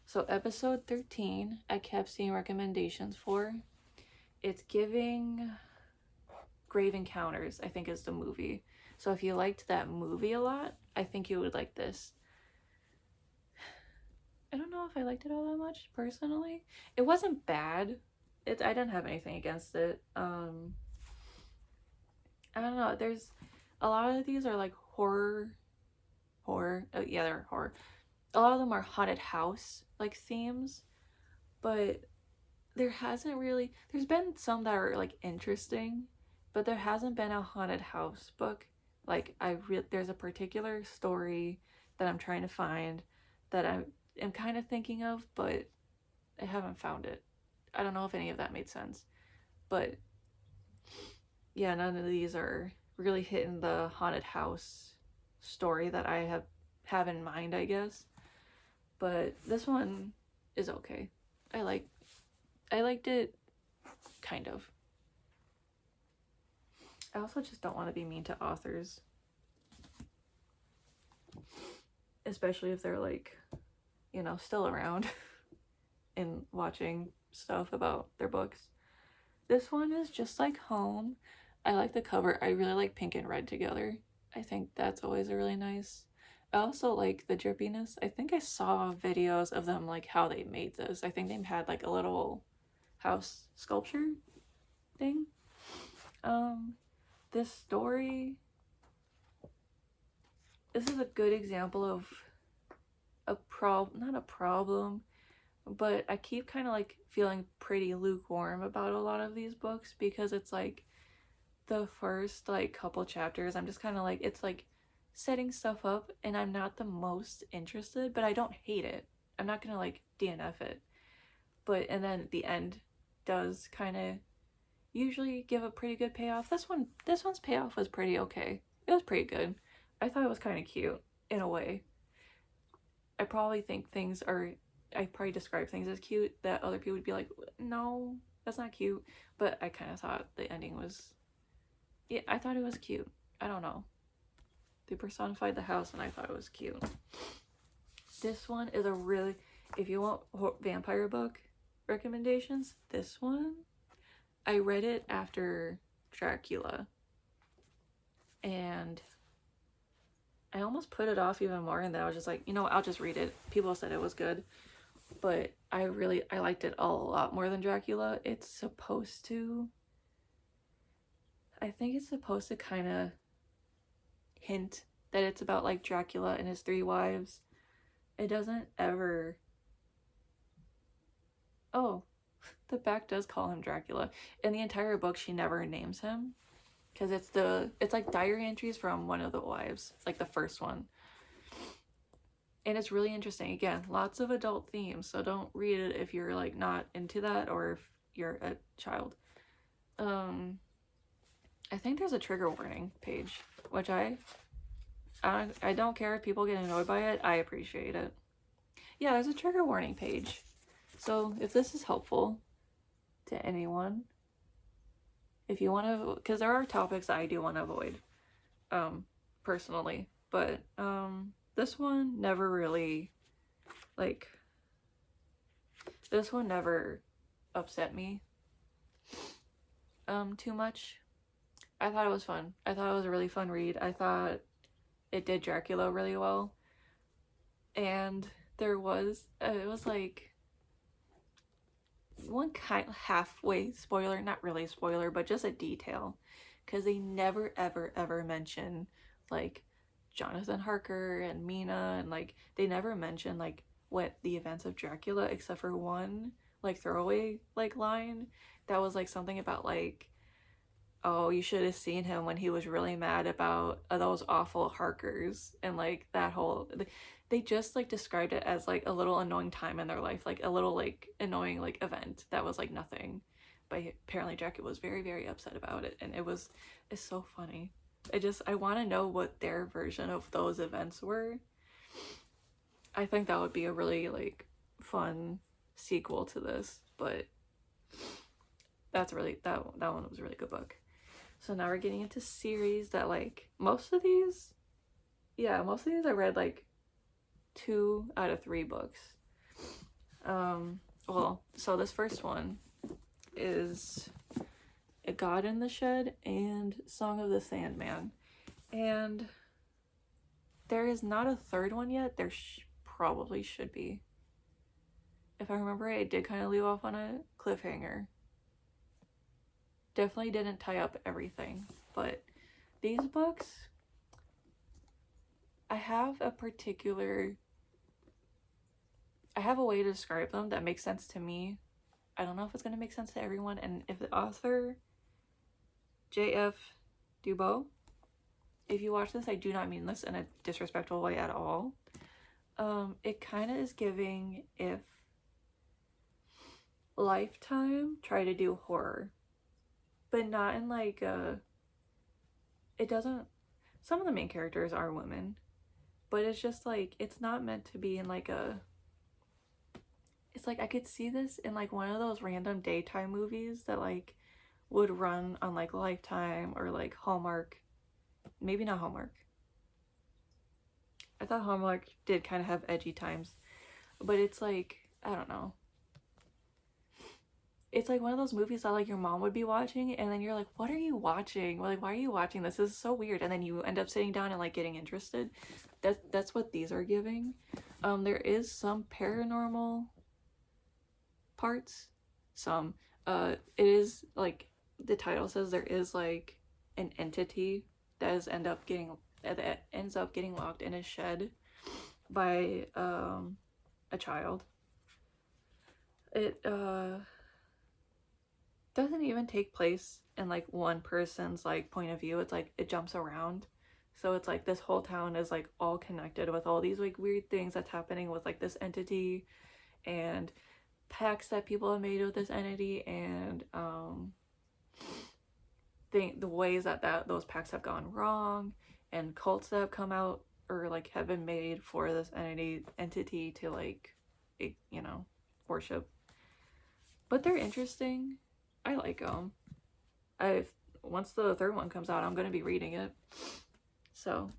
So episode 13, I kept seeing recommendations for. It's giving Grave Encounters, I think is the movie. So if you liked that movie a lot, I think you would like this. I don't know if I liked it all that much, personally. It wasn't bad. I didn't have anything against it. I don't know. There's a lot of these are like horror. Oh, yeah, they're horror. A lot of them are haunted house like themes, but there hasn't really. There's been some that are like interesting, but there hasn't been a haunted house book. Like there's a particular story that I'm trying to find that I am kind of thinking of, but I haven't found it. I don't know if any of that made sense. But yeah, none of these are really hitting the haunted house story that I have in mind, I guess. But this one is okay. I liked it, kind of. I also just don't want to be mean to authors, especially if they're like, you know, still around and watching stuff about their books. This one is just like home. I like the cover. I really like pink and red together. I think that's always a really nice. I also like the drippiness. I think I saw videos of them, like how they made this. I think they had like a little house sculpture thing. This story, this is a good example of not a problem, but I keep kind of like feeling pretty lukewarm about a lot of these books, because it's like the first like couple chapters, I'm just kind of like, it's like setting stuff up and I'm not the most interested, but I don't hate it. I'm not gonna like DNF it. And then the end does kind of usually give a pretty good payoff. This one's payoff was pretty okay. It was pretty good. I thought it was kind of cute in a way. I probably describe things as cute that other people would be like, no, that's not cute. But I kind of thought the ending was, yeah, I thought it was cute. I don't know. They personified the house and I thought it was cute. This one is if you want vampire book recommendations, this one, I read it after Dracula. And I almost put it off even more, and then I was just like, you know what, I'll just read it. People said it was good. But I liked it a lot more than Dracula. I think it's supposed to kind of hint that it's about like Dracula and his 3 wives. It doesn't ever... Oh, the back does call him Dracula. In the entire book, she never names him, because it's like diary entries from one of the wives, like the first one. And it's really interesting. Again, lots of adult themes, so don't read it if you're like not into that, or if you're a child. I think there's a trigger warning page, which I don't care if people get annoyed by it. I appreciate it. Yeah, there's a trigger warning page. So if this is helpful to anyone, if you want to, because there are topics that I do want to avoid, personally, but this one never really, like, this one never upset me too much. I thought it was fun. I thought it was a really fun read. I thought it did Dracula really well. And it was like one kind of halfway spoiler, not really spoiler, but just a detail, because they never ever mention like Jonathan Harker and Mina, and like they never mention like what the events of Dracula, except for one like throwaway like line that was like something about like, oh, you should have seen him when he was really mad about those awful Harkers, and like that whole, they just like described it as like a little annoying time in their life, like a little like annoying like event that was like nothing, but apparently Dracula was very upset about it, and it's so funny. I want to know what their version of those events were. I think that would be a really like fun sequel to this, but that one was a really good book. So now we're getting into series that like most of these I read like 2 out of 3 books. So this first one is A God in the Shed and Song of the Sandman, and there is not a third one yet. There probably should be. If I remember right, it did kind of leave off on a cliffhanger. Definitely didn't tie up everything, but these books, I have a way to describe them that makes sense to me. I don't know if it's going to make sense to everyone, and if the author, J.F. Dubois, if you watch this, I do not mean this in a disrespectful way at all. It kind of is giving if Lifetime tried to do horror, but not in like it doesn't, some of the main characters are women, but it's just like, it's not meant to be in like a, it's like I could see this in like one of those random daytime movies that like would run on like Lifetime or like Hallmark. Maybe not Hallmark. I thought Hallmark did kind of have edgy times, but it's like, I don't know. It's like one of those movies that like your mom would be watching, and then you're like, what are you watching? Like, why are you watching this? This is so weird. And then you end up sitting down and like getting interested. That's what these are giving. There is some paranormal parts. Some. It is like the title says, there is like an entity that ends up getting locked in a shed by a child. It doesn't even take place in like one person's like point of view. It's like it jumps around, so it's like this whole town is like all connected with all these like weird things that's happening with like this entity, and pacts that people have made with this entity, and the ways that those pacts have gone wrong, and cults that have come out or like have been made for this entity to like, you know, worship. But they're interesting. I like them. Once the third one comes out, I'm gonna be reading it. So,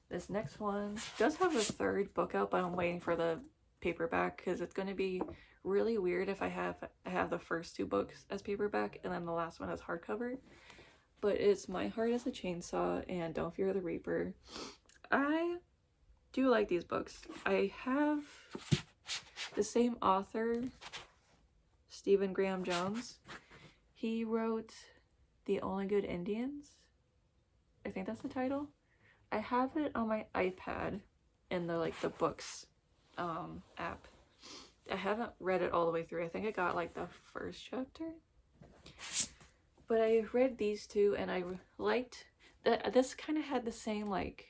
this next one does have a third book out, but I'm waiting for the paperback because it's gonna be really weird if I have the first two books as paperback and then the last one as hardcover. But it's My Heart is a Chainsaw and Don't Fear the Reaper. I do like these books. I have the same author, Stephen Graham Jones. He wrote The Only Good Indians. I think that's the title. I have it on my iPad in the books app. I haven't read it all the way through. I think I got like the first chapter. But I read these two and I liked that this kind of had the same like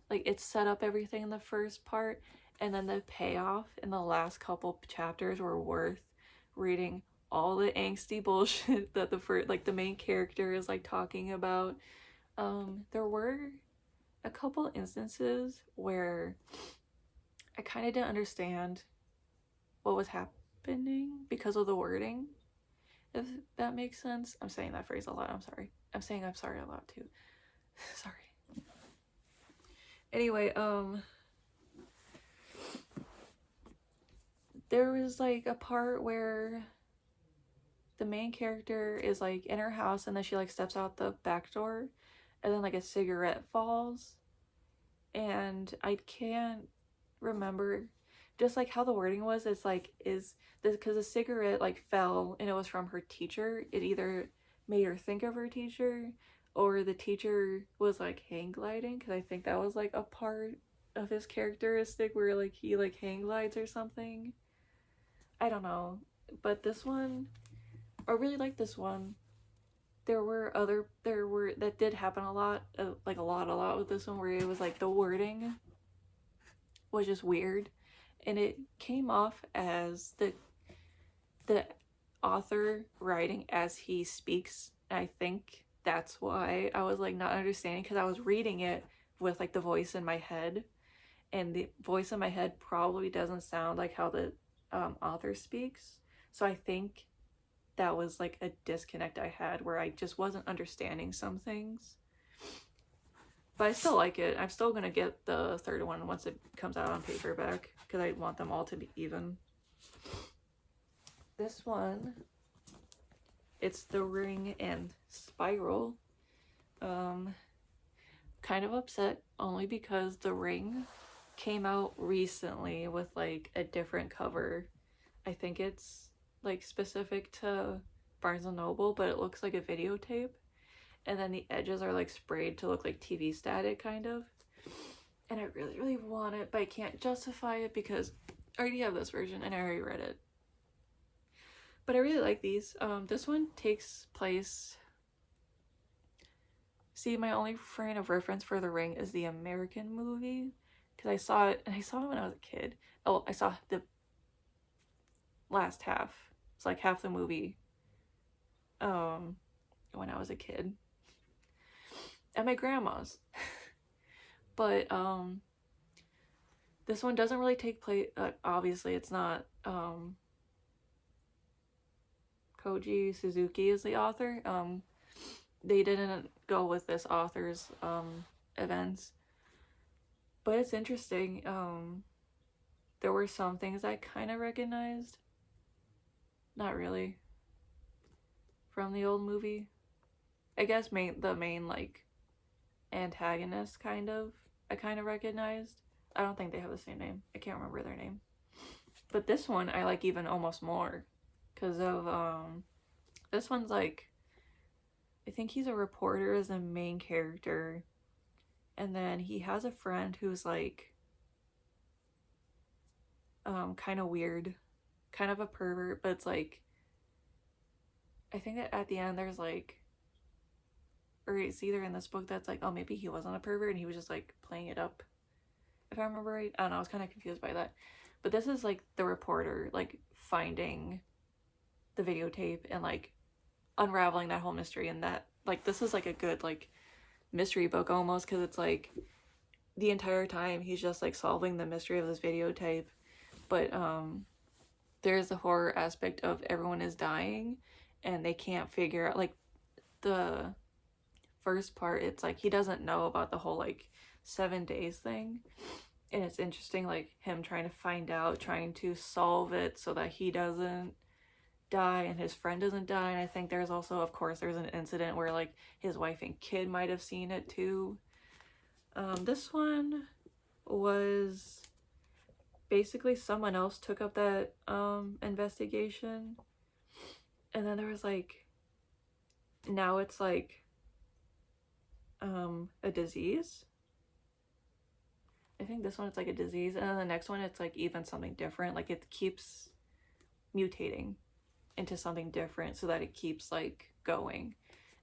it set up everything in the first part, and then the payoff in the last couple chapters were worth reading all the angsty bullshit that the main character is like talking about. There were a couple instances where I kind of didn't understand what was happening because of the wording, if that makes sense. I'm saying that phrase a lot. I'm sorry. I'm saying I'm sorry a lot too. Sorry. Anyway, there was like a part where the main character is like in her house and then she like steps out the back door and then like a cigarette falls, and I can't remember just like how the wording was. It's like, is this because the cigarette like fell and it was from her teacher? It either made her think of her teacher, or the teacher was like hang gliding, because I think that was like a part of his characteristic where like he like hang glides or something. I don't know, but this one, I really like this one. That did happen a lot, like a lot with this one, where it was like the wording was just weird, and it came off as the author writing as he speaks. And I think that's why I was like not understanding, because I was reading it with like the voice in my head, and the voice in my head probably doesn't sound like how the author speaks. So I think that was like a disconnect I had, where I just wasn't understanding some things. But I still like it. I'm still gonna get the third one once it comes out on paperback, because I want them all to be even. This one, it's The Ring and Spiral. Kind of upset only because The Ring came out recently with like a different cover. I think it's like specific to Barnes & Noble, but it looks like a videotape, and then the edges are like sprayed to look like TV static kind of. And I really, really want it, but I can't justify it because I already have this version and I already read it. But I really like these. This one takes place See, my only frame of reference for The Ring is the American movie, because I saw it, and I saw it when I was a kid. Oh, I saw the last half. It's like half the movie when I was a kid at my grandma's. But this one doesn't really take place, obviously it's not Koji Suzuki is the author. They didn't go with this author's events, but it's interesting. There were some things I kind of recognized, not really, from the old movie. I guess the main like antagonist I kind of recognized. I don't think they have the same name. I can't remember their name. But this one I like even almost more because of this one's like, I think he's a reporter as the main character, and then he has a friend who's like kind of weird, kind of a pervert, but it's like, I think that at the end there's like, or it's either in this book that's like, oh, maybe he wasn't a pervert and he was just like playing it up, if I remember right. I don't know, I was kind of confused by that. But this is like the reporter like finding the videotape and like unraveling that whole mystery, and that like this is like a good like mystery book almost, because it's like the entire time he's just like solving the mystery of this videotape, but there's the horror aspect of everyone is dying and they can't figure out, like the first part it's like he doesn't know about the whole like 7 days thing, and it's interesting like him trying to find out, trying to solve it so that he doesn't die and his friend doesn't die. And I think there's also, of course, there's an incident where like his wife and kid might have seen it too. This one was basically someone else took up that investigation, and then there was like, now it's like a disease. I think this one it's like a disease, and then the next one it's like even something different, like it keeps mutating into something different so that it keeps like going.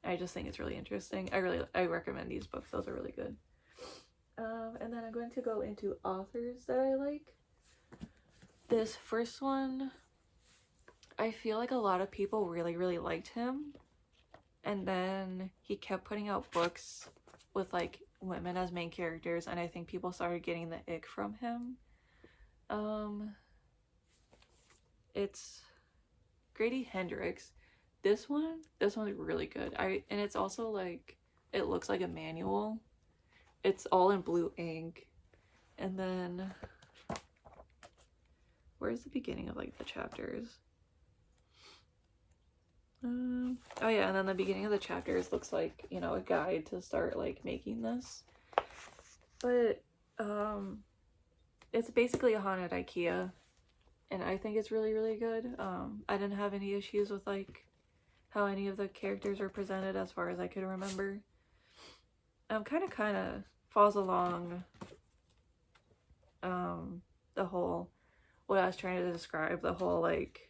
I just think it's really interesting. I recommend these books. Those are really good. And then I'm going to go into authors that I like. This first one, I feel like a lot of people really liked him, and then he kept putting out books with like women as main characters, and I think people started getting the ick from him. It's Grady Hendrix. This one's really good. And it's also like, it looks like a manual. It's all in blue ink. And then where's the beginning of like the chapters? Oh yeah, and then the beginning of the chapters looks like, you know, a guide to start like making this. But it's basically a haunted IKEA, and I think it's really good. I didn't have any issues with like how any of the characters were presented as far as I could remember. Kind of falls along the whole, what I was trying to describe, the whole like,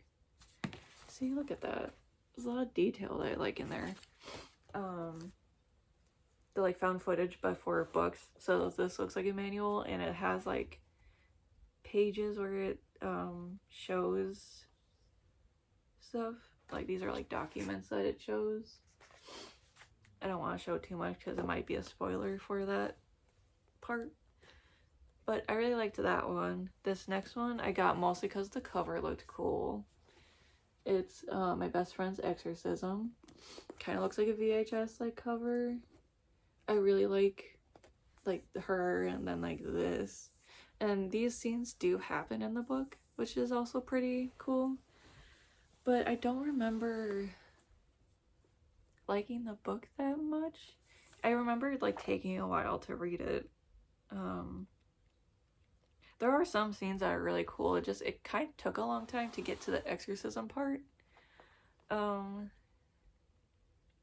see, look at that. There's a lot of detail that I like in there. The like found footage but for books. So this looks like a manual, and it has like pages where it shows stuff. Like these are like documents that it shows. I don't want to show too much because it might be a spoiler for that part. But I really liked that one. This next one I got mostly because the cover looked cool. It's My Best Friend's Exorcism. Kind of looks like a VHS like cover. I really like her, and then like this. And these scenes do happen in the book, which is also pretty cool. But I don't remember liking the book that much. I remember like taking a while to read it. There are some scenes that are really cool. It kind of took a long time to get to the exorcism part. And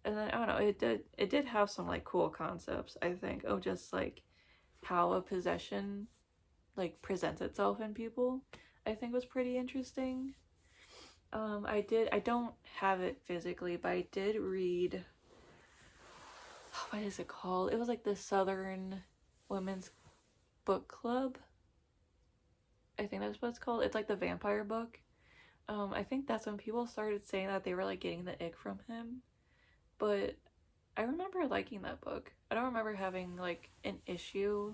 then I don't know, it did have some like cool concepts, I think, of just like how a possession like presents itself in people. I think was pretty interesting. I don't have it physically, but I did read, what is it called? It was like the Southern Women's Book Club. I think that's what it's called. It's like the vampire book. I think that's when people started saying that they were like getting the ick from him. But I remember liking that book. I don't remember having like an issue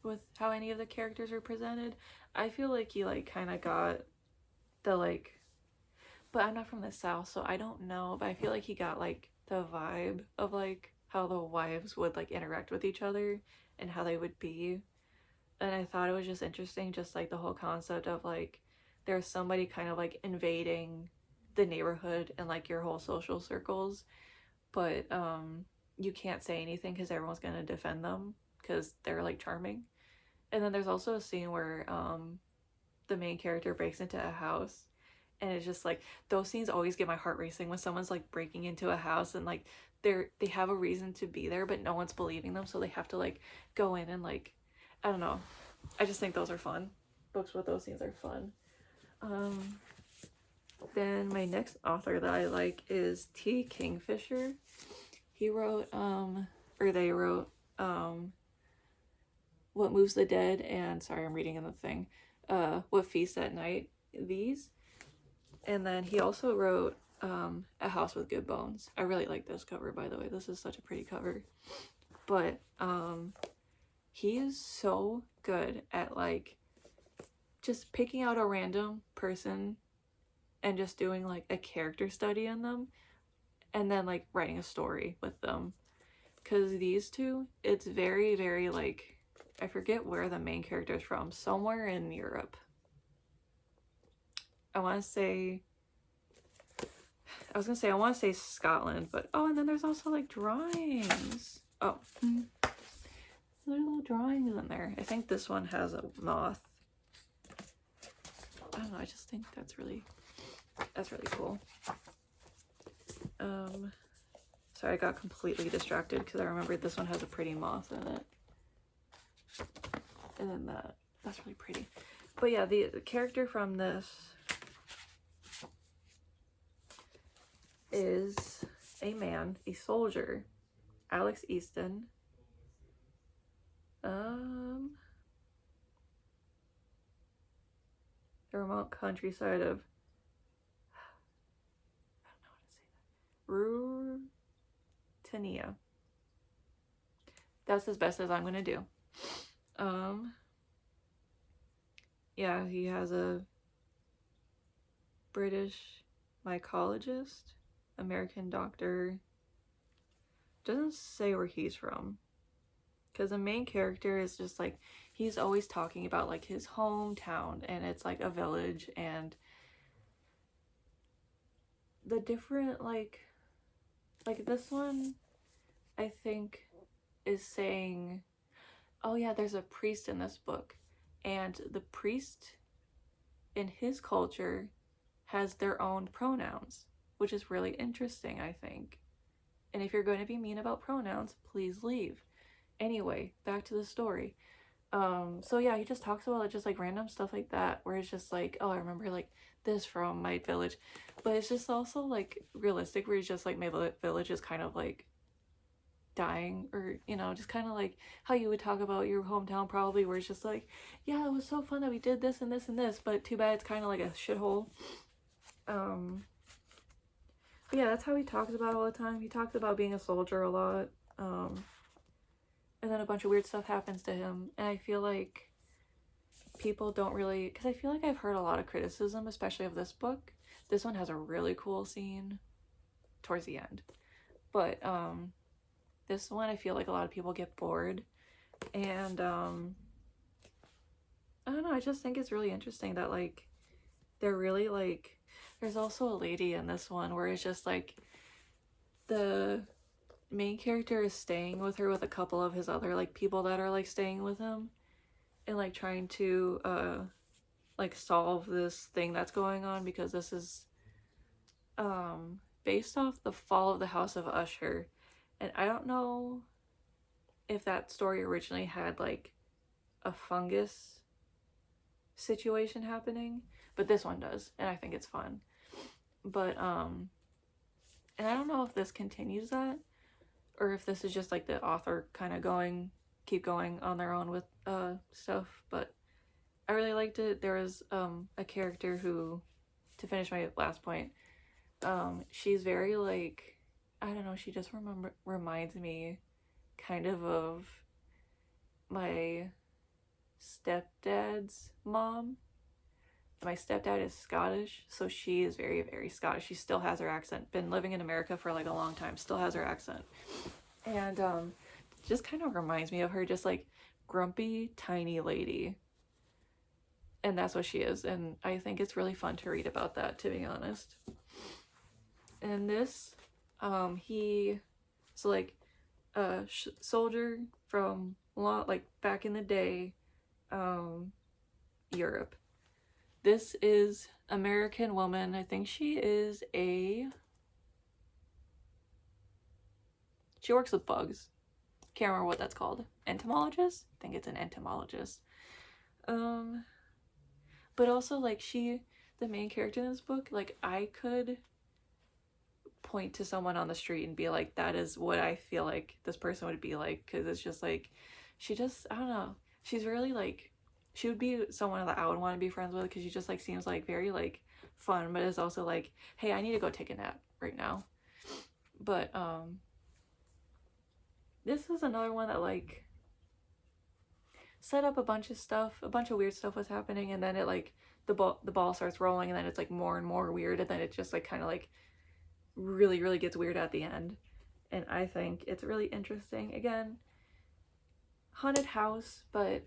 with how any of the characters were presented. I feel like he like kind of got the like, but I'm not from the South, so I don't know, but I feel like he got like the vibe of like how the wives would like interact with each other and how they would be. And I thought it was just interesting, just like the whole concept of like there's somebody kind of like invading the neighborhood and like your whole social circles, but you can't say anything because everyone's gonna defend them because they're like charming. And then there's also a scene where the main character breaks into a house, and it's just like those scenes always get my heart racing when someone's like breaking into a house and like they have a reason to be there but no one's believing them, so they have to like go in and like, I don't know. I just think those are fun. Books with those scenes are fun. Then my next author that I like is T. Kingfisher. He wrote or they wrote What Moves the Dead and, sorry, I'm reading in the thing, What Feasts at Night, these. And then he also wrote A House with Good Bones. I really like this cover, by the way. This is such a pretty cover. But he is so good at like just picking out a random person and just doing like a character study on them and then like writing a story with them. Because these two, it's very, very like, I forget where the main character is from, somewhere in Europe. I want to say Scotland, but oh, and then there's also like drawings. Oh, so there's little drawings in there. I think this one has a moth. I don't know, I just think that's really cool. Sorry, I got completely distracted because I remembered this one has a pretty moth in it. And then that's really pretty. But yeah, the character from this is a man, a soldier, Alex Easton. The remote countryside of, I don't know how to say that, Ruritania. That's as best as I'm gonna do. Yeah, he has a British mycologist, American doctor. Doesn't say where he's from, because the main character is just like, he's always talking about like his hometown, and it's like a village, and the different like this one I think is saying, oh yeah, there's a priest in this book, and the priest in his culture has their own pronouns, which is really interesting, I think. And if you're going to be mean about pronouns, please leave. Anyway, back to the story. So yeah, he just talks about just like random stuff like that, where it's just like, oh, I remember like this from my village, but it's just also like realistic, where it's just like my village is kind of like dying, or you know, just kind of like how you would talk about your hometown probably, where it's just like, yeah, it was so fun that we did this and this and this, but too bad it's kind of like a shithole. But yeah, that's how he talks about it all the time. He talks about being a soldier a lot, and then a bunch of weird stuff happens to him, and I feel like people don't really, because I feel like I've heard a lot of criticism, especially of this book. This one has a really cool scene towards the end, but this one I feel like a lot of people get bored, and I don't know, I just think it's really interesting that like they're really like, there's also a lady in this one where it's just like the main character is staying with her with a couple of his other like people that are like staying with him, and like trying to like solve this thing that's going on, because this is based off the fall of the House of Usher, and I don't know if that story originally had like a fungus situation happening, but this one does, and I think it's fun. But and I don't know if this continues that, or if this is just like the author kind of keep going on their own with stuff, but I really liked it. There was a character who, to finish my last point, she's very like, I don't know, she just reminds me kind of my stepdad's mom. My stepdad is Scottish, so she is very, very Scottish. She still has her accent. Been living in America for like a long time, still has her accent. And just kind of reminds me of her, just like grumpy, tiny lady. And that's what she is. And I think it's really fun to read about that, to be honest. And this, so like a soldier from like back in the day, Europe. This is American woman. I think she works with bugs. Can't remember what that's called. Entomologist? I think it's an entomologist. But also like the main character in this book, like I could point to someone on the street and be like, that is what I feel like this person would be like, because it's just like, I don't know, she's really like, she would be someone that I would want to be friends with, because she just like seems like very like fun, but it's also like, hey, I need to go take a nap right now. But this is another one that like set up a bunch of weird stuff was happening, and then it like the ball starts rolling, and then it's like more and more weird, and then it just like kind of like really, really gets weird at the end. And I think it's really interesting. Again, haunted house, but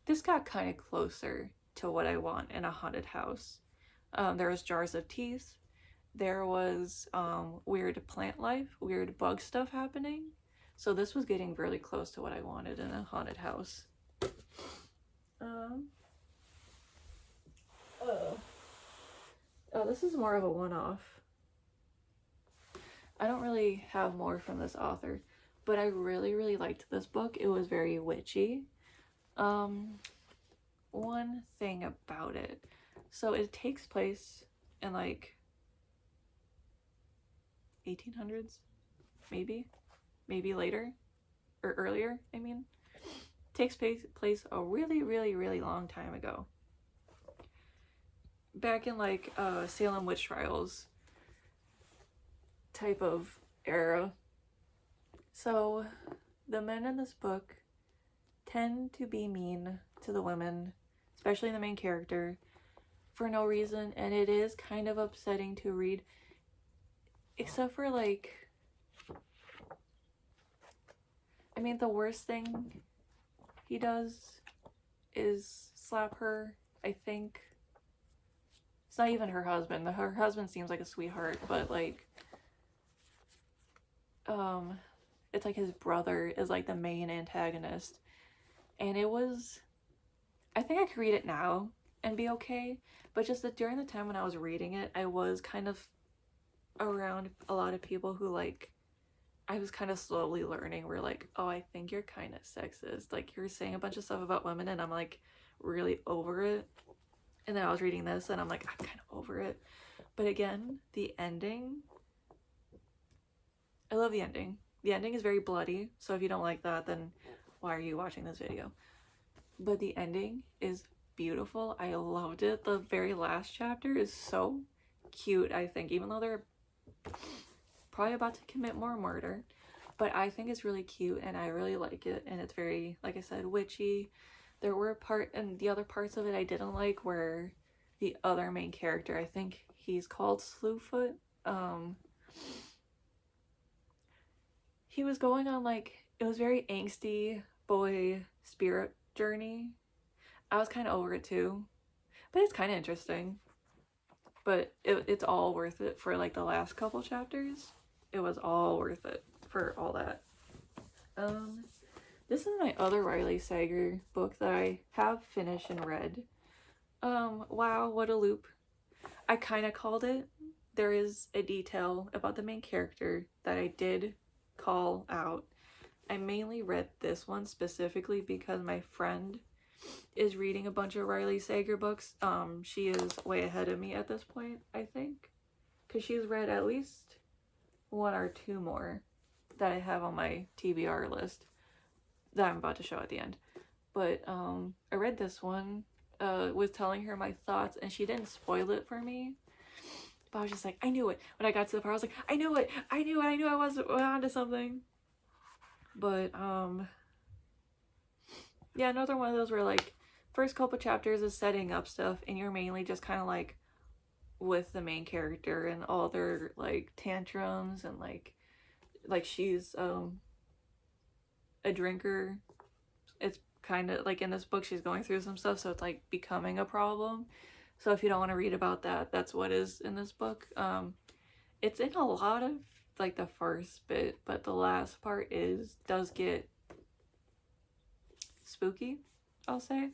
this got kind of closer to what I want in a haunted house. There was jars of teeth. There was weird plant life, weird bug stuff happening. So this was getting really close to what I wanted in a haunted house. This is more of a one-off. I don't really have more from this author, but I really, really liked this book. It was very witchy. One thing about it, so it takes place in like 1800s, maybe later or earlier. I mean, takes place a really, really, really long time ago, back in like Salem witch trials type of era. So the men in this book tend to be mean to the women, especially the main character, for no reason, and it is kind of upsetting to read, except for like, I mean, the worst thing he does is slap her, I think. It's not even her husband. Her husband seems like a sweetheart, but like, it's like his brother is like the main antagonist. And it was, I think I could read it now and be okay, but just that during the time when I was reading it, I was kind of around a lot of people who like, I was kind of slowly learning, were like, oh, I think you're kind of sexist. Like, you're saying a bunch of stuff about women, and I'm like really over it. And then I was reading this, and I'm like, I'm kind of over it. But again, the ending, I love the ending. The ending is very bloody, so if you don't like that, then why are you watching this video? But the ending is beautiful. I loved it. The very last chapter is so cute, I think, even though they're probably about to commit more murder, but I think it's really cute and I really like it. And it's very, like I said, witchy. There were and the other parts of it I didn't like, where the other main character, I think he's called Slewfoot, he was going on like, it was very angsty boy spirit journey. I was kind of over it too, but it's kind of interesting. But it's all worth it for like the last couple chapters. It was all worth it for all that. This is my other Riley Sager book that I have finished and read. Wow, what a loop. I kind of called it. There is a detail about the main character that I did call out. I mainly read this one specifically because my friend is reading a bunch of Riley Sager books. She is way ahead of me at this point, I think, because she's read at least one or two more that I have on my TBR list that I'm about to show at the end. But I read this one, was telling her my thoughts, and she didn't spoil it for me. But I was just like, I knew it. When I got to the part, I was like, I knew it. I knew I was onto something. But yeah, another one of those where like first couple chapters is setting up stuff, and you're mainly just kind of like with the main character and all their like tantrums, and like she's a drinker. It's kind of like in this book she's going through some stuff, so it's like becoming a problem. So if you don't want to read about that, that's what is in this book. It's in a lot of like the first bit, but the last part does get spooky, I'll say.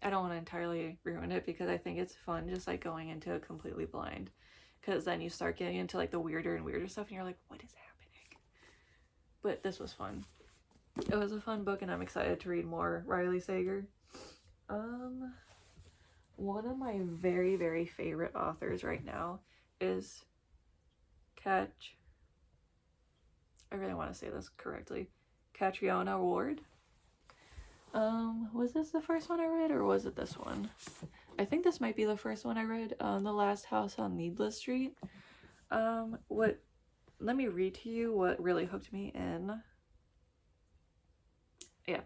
I don't want to entirely ruin it because I think it's fun just like going into it completely blind, because then you start getting into like the weirder and weirder stuff and you're like, what is happening? But this was fun. It was a fun book, and I'm excited to read more Riley Sager. One of my very, very favorite authors right now is I really want to say this correctly, Catriona Ward. Was this the first one I read, or was it this one? I think this might be the first one I read, The Last House on Needless Street. Let me read to you what really hooked me in. Yeah.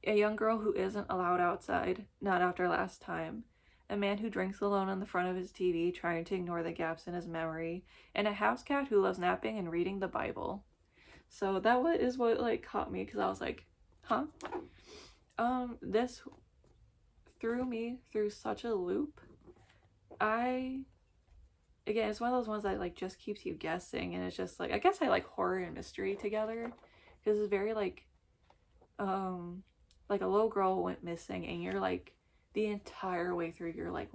A young girl who isn't allowed outside, not after last time. A man who drinks alone in the front of his TV, trying to ignore the gaps in his memory. And a house cat who loves napping and reading the Bible. So that is what like caught me, because I was like, huh? This threw me through such a loop. Again, it's one of those ones that like just keeps you guessing, and it's just like, I guess I like horror and mystery together, because it's very like a little girl went missing, and you're like the entire way through you're like,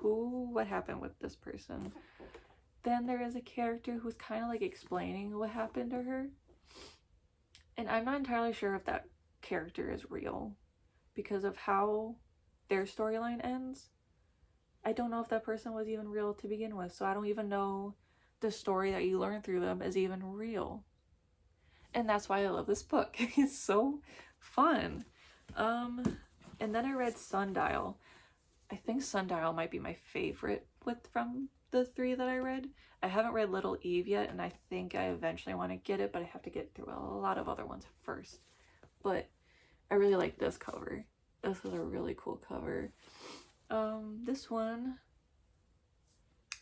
what happened with this person? Then there is a character who's kind of like explaining what happened to her, and I'm not entirely sure if that character is real because of how their storyline ends. I don't know if that person was even real to begin with, so I don't even know the story that you learn through them is even real. And that's why I love this book. It's so fun. And then I read Sundial. I think Sundial might be my favorite from the three that I read. I haven't read Little Eve yet, and I think I eventually want to get it, but I have to get through a lot of other ones first. But I really like this cover. This is a really cool cover. This one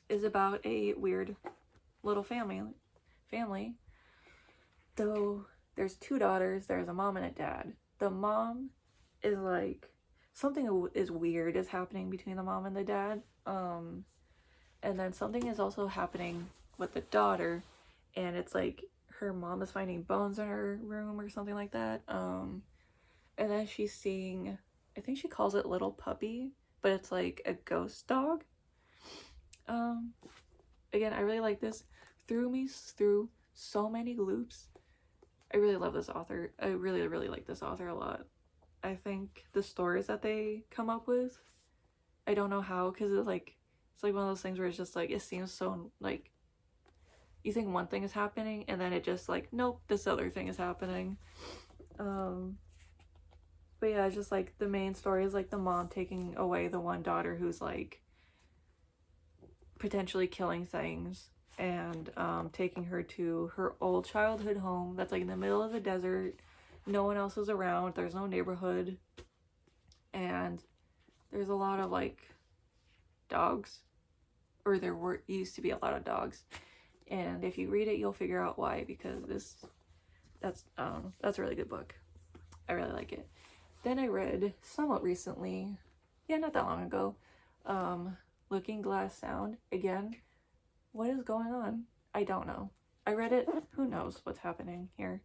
is about a weird little family. Though there's two daughters, there's a mom and a dad. The mom is like, something is weird is happening between the mom and the dad. And then something is also happening with the daughter, and it's like her mom is finding bones in her room or something like that. And then she's seeing, I think she calls it Little Puppy, but it's like a ghost dog. Again, I really like this. Threw me through so many loops. I really love this author. I really, really like this author a lot. I think the stories that they come up with, I don't know how, because it's like one of those things where it's just like, it seems so like, you think one thing is happening, and then it just like, nope, this other thing is happening. But yeah, it's just like the main story is like the mom taking away the one daughter who's like potentially killing things, and taking her to her old childhood home that's like in the middle of the desert. No one else is around. There's no neighborhood, and there's a lot of like dogs, or used to be a lot of dogs. And if you read it, you'll figure out why, because that's a really good book. I really like it. Then I read somewhat recently, not that long ago, Looking Glass Sound. Again, what is going on? I don't know. I read it. Who knows what's happening here?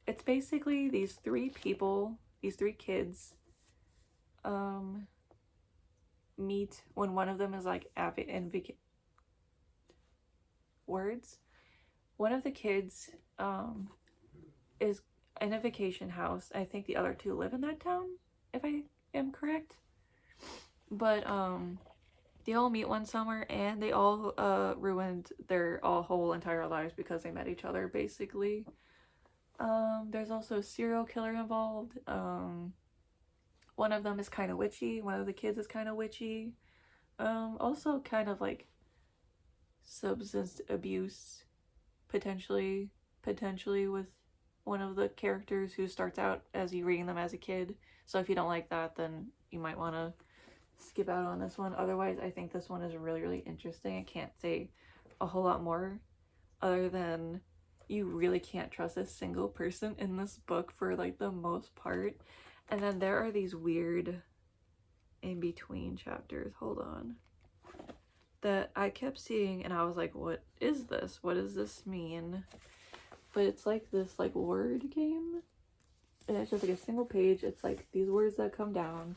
It's basically these three kids, meet when one of them is like One of the kids, is in a vacation house. I think the other two live in that town, if I am correct. But they all meet one summer and they all ruined their whole entire lives because they met each other, basically. There's also a serial killer involved. One of them is kind of witchy. One of the kids is kind of witchy. Also kind of like substance abuse, potentially with one of the characters who starts out as you reading them as a kid. So if you don't like that, then you might want to skip out on this one. Otherwise, I think this one is really, really interesting. I can't say a whole lot more other than you really can't trust a single person in this book for like the most part. And then there are these weird in between chapters, hold on, that I kept seeing and I was like, what is this? What does this mean? But it's like this like word game, and it's just like a single page. It's like these words that come down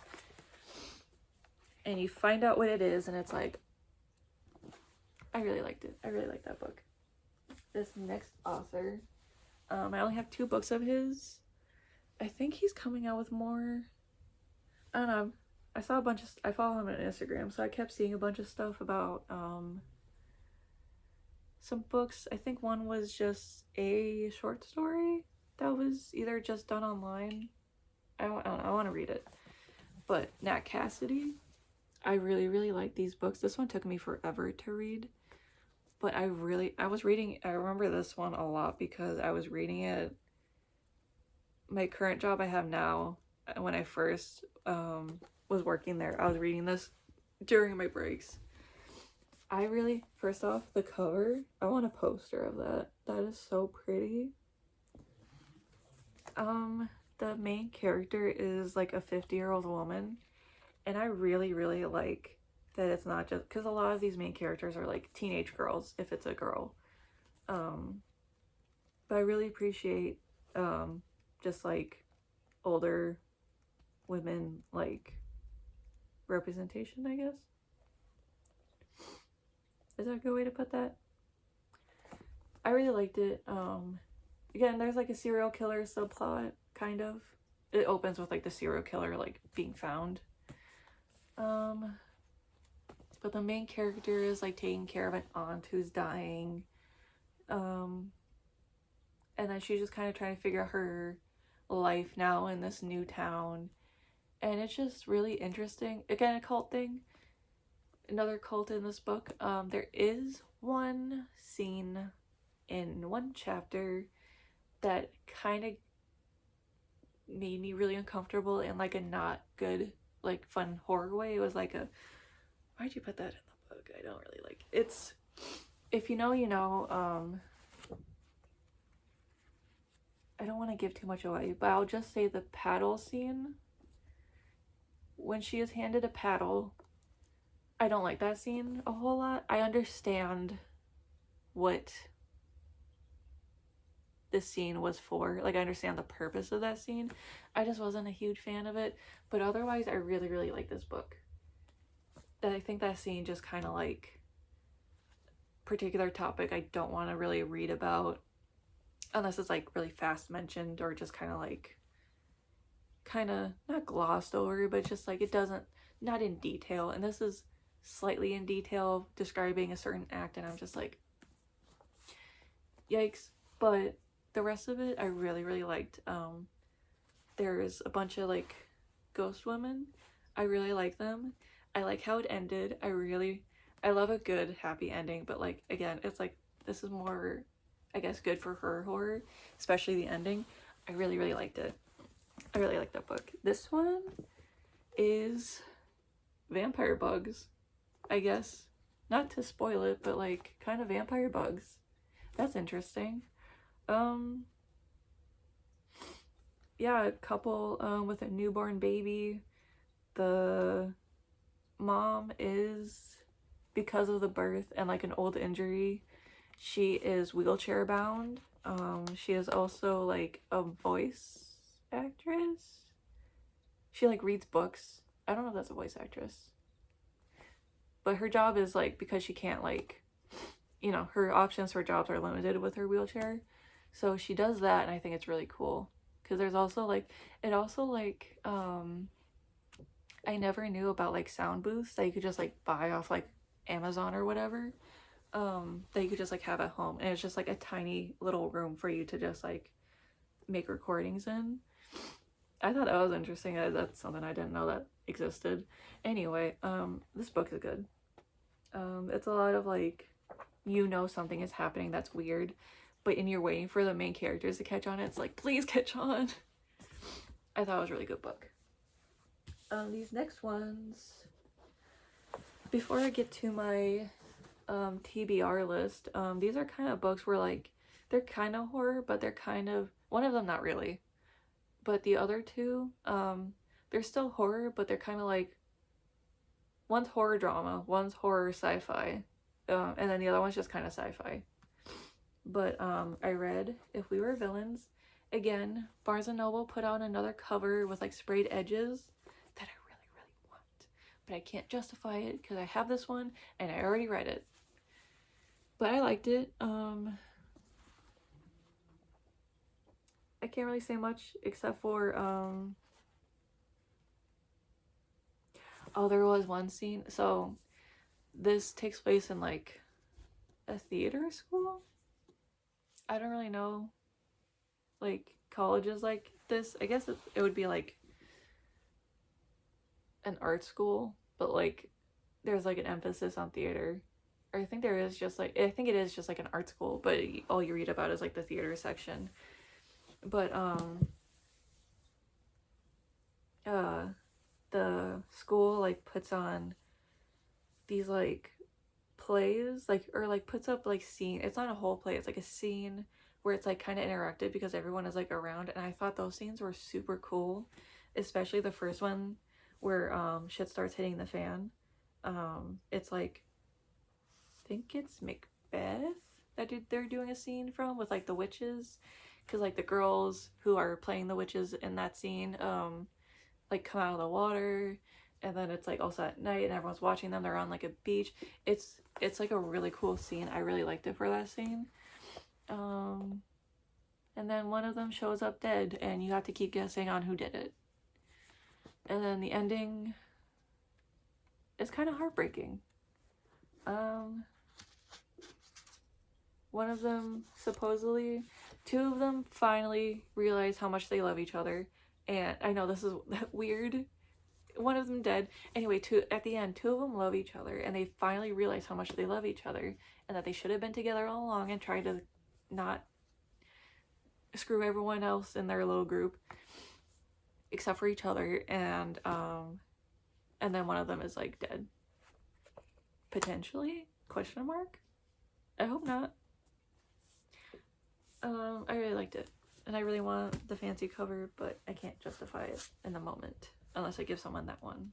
and you find out what it is, and it's like, I really liked it. I really liked that book. This next author, I only have 2 books of his. I think he's coming out with more. I don't know. I follow him on Instagram, so I kept seeing a bunch of stuff about some books. I think one was just a short story that was either just done online. I don't know, I want to read it. But Nat Cassidy, I really, really like these books. This one took me forever to read. But I remember this one a lot because I was reading it. My current job I have now, when I first was working there, I was reading this during my breaks. First off, the cover, I want a poster of that. That is so pretty. The main character is like a 50-year-old woman, and I really, really like that it's not just, because a lot of these main characters are like teenage girls, if it's a girl. But I really appreciate just like older women, like representation, I guess. Is that a good way to put that? I really liked it. Again, there's like a serial killer subplot, kind of. It opens with like the serial killer like being found. But the main character is like taking care of an aunt who's dying. And then she's just kind of trying to figure out her life now in this new town. And it's just really interesting. Again, a cult thing. Another cult in this book. There is one scene in one chapter that kind of made me really uncomfortable in like a not good, like fun horror way. It was like a, why'd you put that in the book? I don't really like it. It's, if you know, you know. I don't want to give too much away, but I'll just say the paddle scene. When she is handed a paddle, I don't like that scene a whole lot. I understand what this scene was for. Like, I understand the purpose of that scene. I just wasn't a huge fan of it. But otherwise, I really, really like this book. That I think that scene just kind of like particular topic I don't want to really read about unless it's like really fast mentioned or just kind of like not glossed over, but just like it doesn't, not in detail. And this is slightly in detail describing a certain act, and I'm just like, yikes. But the rest of it I really, really liked. There's a bunch of like ghost women. I really like them. I like how it ended. I love a good happy ending, but like again, it's like this is more, I guess, good for her horror, especially the ending. I really, really liked it. I really like that book. This one is vampire bugs, I guess. Not to spoil it, but like kind of vampire bugs. That's interesting. Yeah, a couple with a newborn baby. The mom is, because of the birth and like an old injury, she is wheelchair bound. She is also like a voice actress. She like reads books. I don't know if that's a voice actress. But her job is like, because she can't like, you know, her options for jobs are limited with her wheelchair. So she does that, and I think it's really cool. Because there's also like, it also like I never knew about like sound booths that you could just like buy off like Amazon or whatever, that you could just like have at home, and it's just like a tiny little room for you to just like make recordings in. I thought that was interesting. That's something I didn't know that existed. Anyway, this book is good. It's a lot of like, you know, something is happening that's weird, but and you're waiting for the main characters to catch on. It's like, please catch on. I thought it was a really good book. These next ones, before I get to my TBR list, these are kind of books where like they're kind of horror, but they're kind of, one of them not really, but the other two, they're still horror, but they're kind of like, one's horror drama, one's horror sci-fi, and then the other one's just kind of sci-fi. But I read If We Were Villains. Again, Barnes & Noble put out another cover with like sprayed edges that I really, really want, but I can't justify it because I have this one and I already read it. But I liked it. I can't really say much except for oh, there was one scene. So this takes place in like a theater school. I don't really know like colleges like this. I guess it would be like an art school, but like there's like an emphasis on theater. Or I think there is just like, I think it is just like an art school, but all you read about is like the theater section. But the school like puts on these like plays, like, or like puts up like scene, it's not a whole play, it's like a scene where it's like kind of interactive because everyone is like around, and I thought those scenes were super cool, especially the first one where shit starts hitting the fan. It's like, I think it's Macbeth that they're doing a scene from with like the witches, because like the girls who are playing the witches in that scene like come out of the water, and then it's like also at night and everyone's watching them, they're on like a beach. It's like a really cool scene. I really liked it for that scene. And then one of them shows up dead and you have to keep guessing on who did it, and then the ending is kind of heartbreaking. One of them, supposedly, two of them finally realize how much they love each other, and I know this is weird, one of them dead. Anyway, at the end, two of them love each other, and they finally realize how much they love each other, and that they should have been together all along and tried to not screw everyone else in their little group, except for each other. And then one of them is like dead. Potentially? Question mark? I hope not. I really liked it, and I really want the fancy cover, but I can't justify it in the moment unless I give someone that one.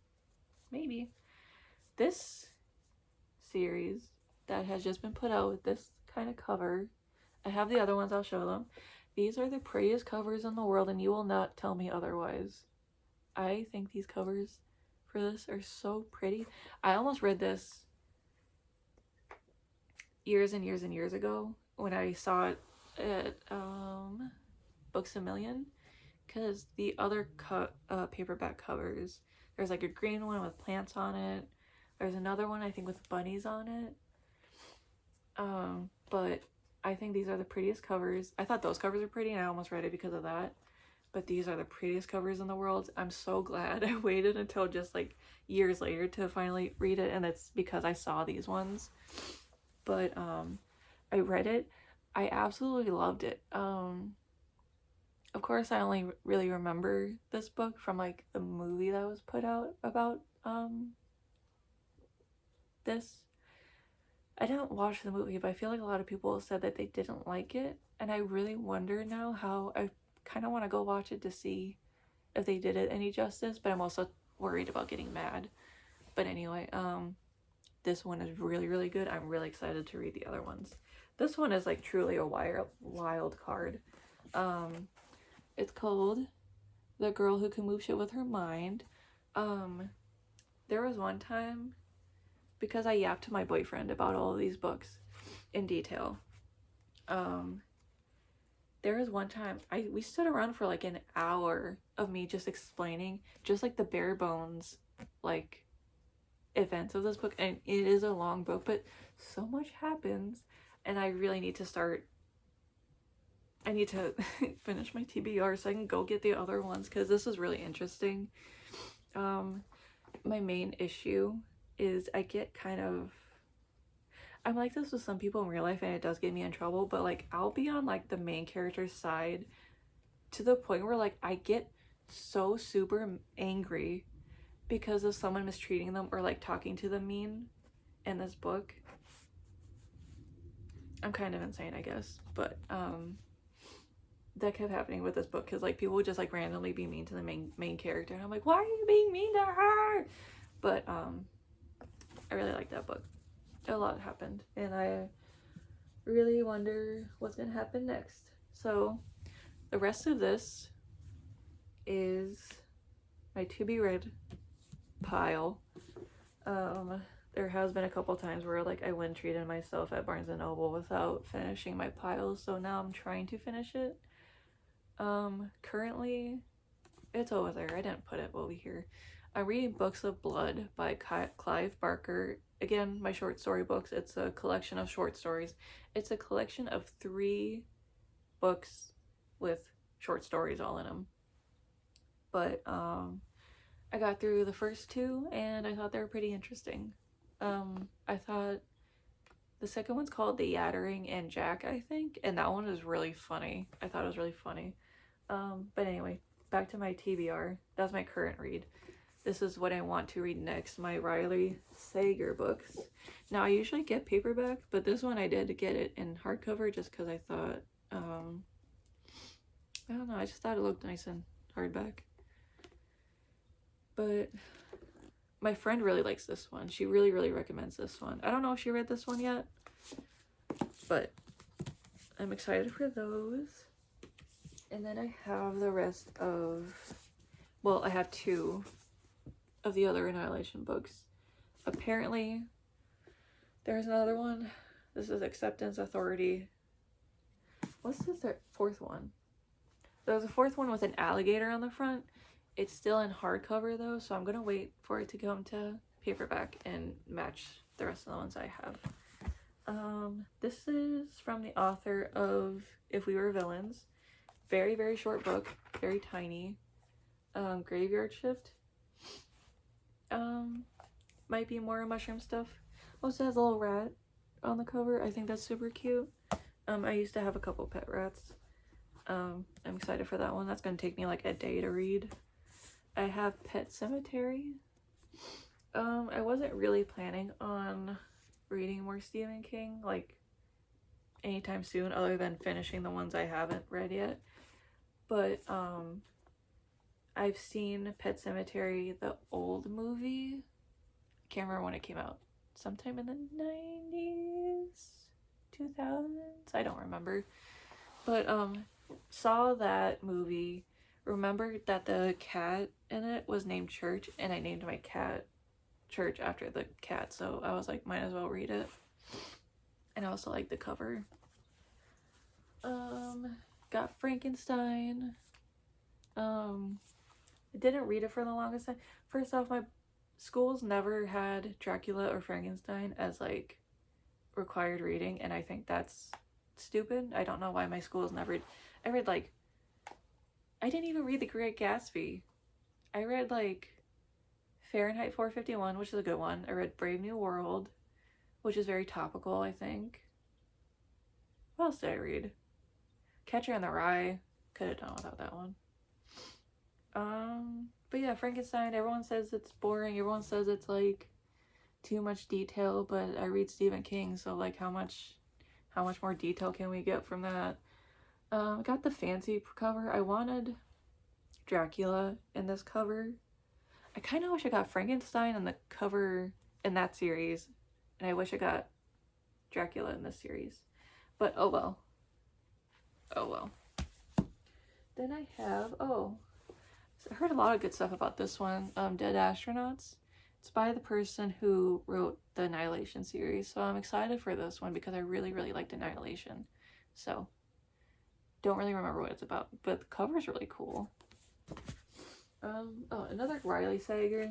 Maybe. This series that has just been put out with this kind of cover, I have the other ones, I'll show them. These are the prettiest covers in the world, and you will not tell me otherwise. I think these covers for this are so pretty. I almost read this years and years and years ago when I saw it at Books A Million, because the other paperback covers, there's like a green one with plants on it, there's another one I think with bunnies on it, but I think these are the prettiest covers. I thought those covers are pretty and I almost read it because of that, but these are the prettiest covers in the world. I'm so glad I waited until just like years later to finally read it, and it's because I saw these ones. But I read it, I absolutely loved it. Of course I only really remember this book from like the movie that was put out about this. I didn't watch the movie, but I feel like a lot of people said that they didn't like it, and I really wonder now how, I kind of want to go watch it to see if they did it any justice, but I'm also worried about getting mad. But anyway, this one is really, really good. I'm really excited to read the other ones. This one is like truly a wild card. It's called The Girl Who Can Move Shit With Her Mind. There was one time, because I yapped to my boyfriend about all of these books in detail, there was one time we stood around for like an hour of me just explaining just like the bare bones like events of this book, and it is a long book, but so much happens, and I really need to finish my TBR so I can go get the other ones, because this is really interesting. My main issue is I get kind of, I'm like this with some people in real life, and it does get me in trouble, but like I'll be on like the main character's side to the point where like I get so super angry because of someone mistreating them or like talking to them mean in this book. I'm kind of insane, I guess, but that kept happening with this book, because like people would just like randomly be mean to the main character, and I'm like, why are you being mean to her? But I really like that book. A lot happened, and I really wonder what's gonna happen next. So the rest of this is my to be read pile. There has been a couple times where like I went treated myself at Barnes and Noble without finishing my pile, so now I'm trying to finish it. Currently it's over there, I didn't put it over here. I'm reading Books of Blood by Clive Barker. Again, my short story books. It's a collection of short stories. It's a collection of 3 books with short stories all in them. But I got through the first 2 and I thought they were pretty interesting. I thought the second one's called The Yattering and Jack, I think, and that one is really funny. I thought it was really funny. But anyway, back to my TBR. That's my current read. This is what I want to read next, my Riley Sager books. Now, I usually get paperback, but this one I did get it in hardcover just because I thought, I don't know, I just thought it looked nice in hardback. But my friend really likes this one. She really, really recommends this one. I don't know if she read this one yet, but I'm excited for those. And then I have the rest of, well, I have 2 of the other Annihilation books. Apparently, there's another one. This is Acceptance Authority. What's the 4th one? There's a 4th one with an alligator on the front. It's still in hardcover though, so I'm gonna wait for it to come to paperback and match the rest of the ones I have. This is from the author of If We Were Villains. Very, very short book, very tiny. Graveyard Shift. Might be more mushroom stuff. Also has a little rat on the cover. I think that's super cute. I used to have a couple pet rats. I'm excited for that one. That's gonna take me like a day to read. I have Pet Cemetery. I wasn't really planning on reading more Stephen King like anytime soon, other than finishing the ones I haven't read yet. But I've seen Pet Cemetery, the old movie. I can't remember when it came out. Sometime in the 90s, 2000s. I don't remember. But saw that movie. Remembered that the cat in it was named Church, and I named my cat Church after the cat, so I was like, might as well read it. And I also like the cover. Got Frankenstein. I didn't read it for the longest time. First off, my schools never had Dracula or Frankenstein as like required reading, and I think that's stupid. I don't know why my schools never. I read like, I didn't even read The Great Gatsby. I read like Fahrenheit 451, which is a good one. I read Brave New World, which is very topical, I think. What else did I read? Catcher in the Rye. Could have done without that one. But yeah, Frankenstein, everyone says it's boring. Everyone says it's like too much detail, but I read Stephen King, so like how much more detail can we get from that? Got the fancy cover. I wanted Dracula in this cover. I kind of wish I got Frankenstein in the cover in that series, and I wish I got Dracula in this series. But oh well. Oh well. Then I have, I heard a lot of good stuff about this one, Dead Astronauts. It's by the person who wrote the Annihilation series, so I'm excited for this one because I really, really liked Annihilation. So, don't really remember what it's about, but the cover's really cool. Another Riley Sager.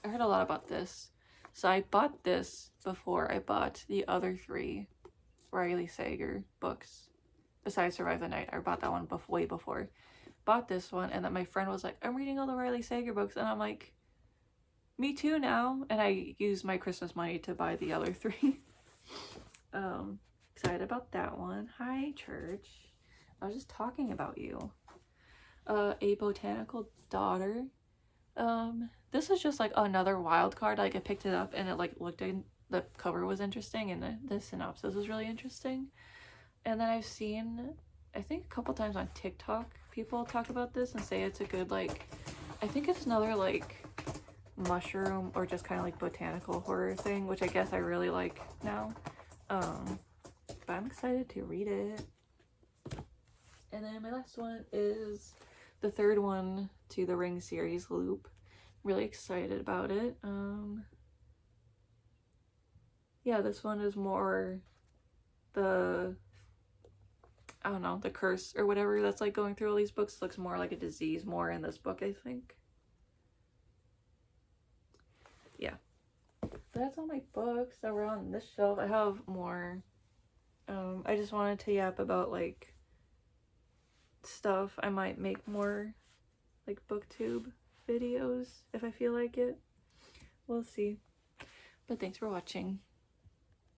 I heard a lot about this. So I bought this before I bought the other 3 Riley Sager books. Besides Survive the Night, I bought that one way before. Bought this one, and then my friend was like, I'm reading all the Riley Sager books, and I'm like, me too now. And I used my Christmas money to buy the other 3. Excited about that one. Hi, church. I was just talking about you. A Botanical Daughter. This is just like another wild card. Like I picked it up and it like looked in, the cover was interesting and the synopsis was really interesting. And then I've seen, I think a couple times on TikTok, people talk about this and say it's a good, like, I think it's another like mushroom or just kind of like botanical horror thing, which I guess I really like now. But I'm excited to read it. And then my last one is the 3rd one to the Ring series, Loop. Really excited about it. Yeah, this one is more the, I don't know, the curse or whatever that's like going through all these books looks more like a disease more in this book, I think. Yeah. But that's all my books that were on this shelf. I have more. I just wanted to yap about like stuff. I might make more like Booktube videos if I feel like it. We'll see. But thanks for watching.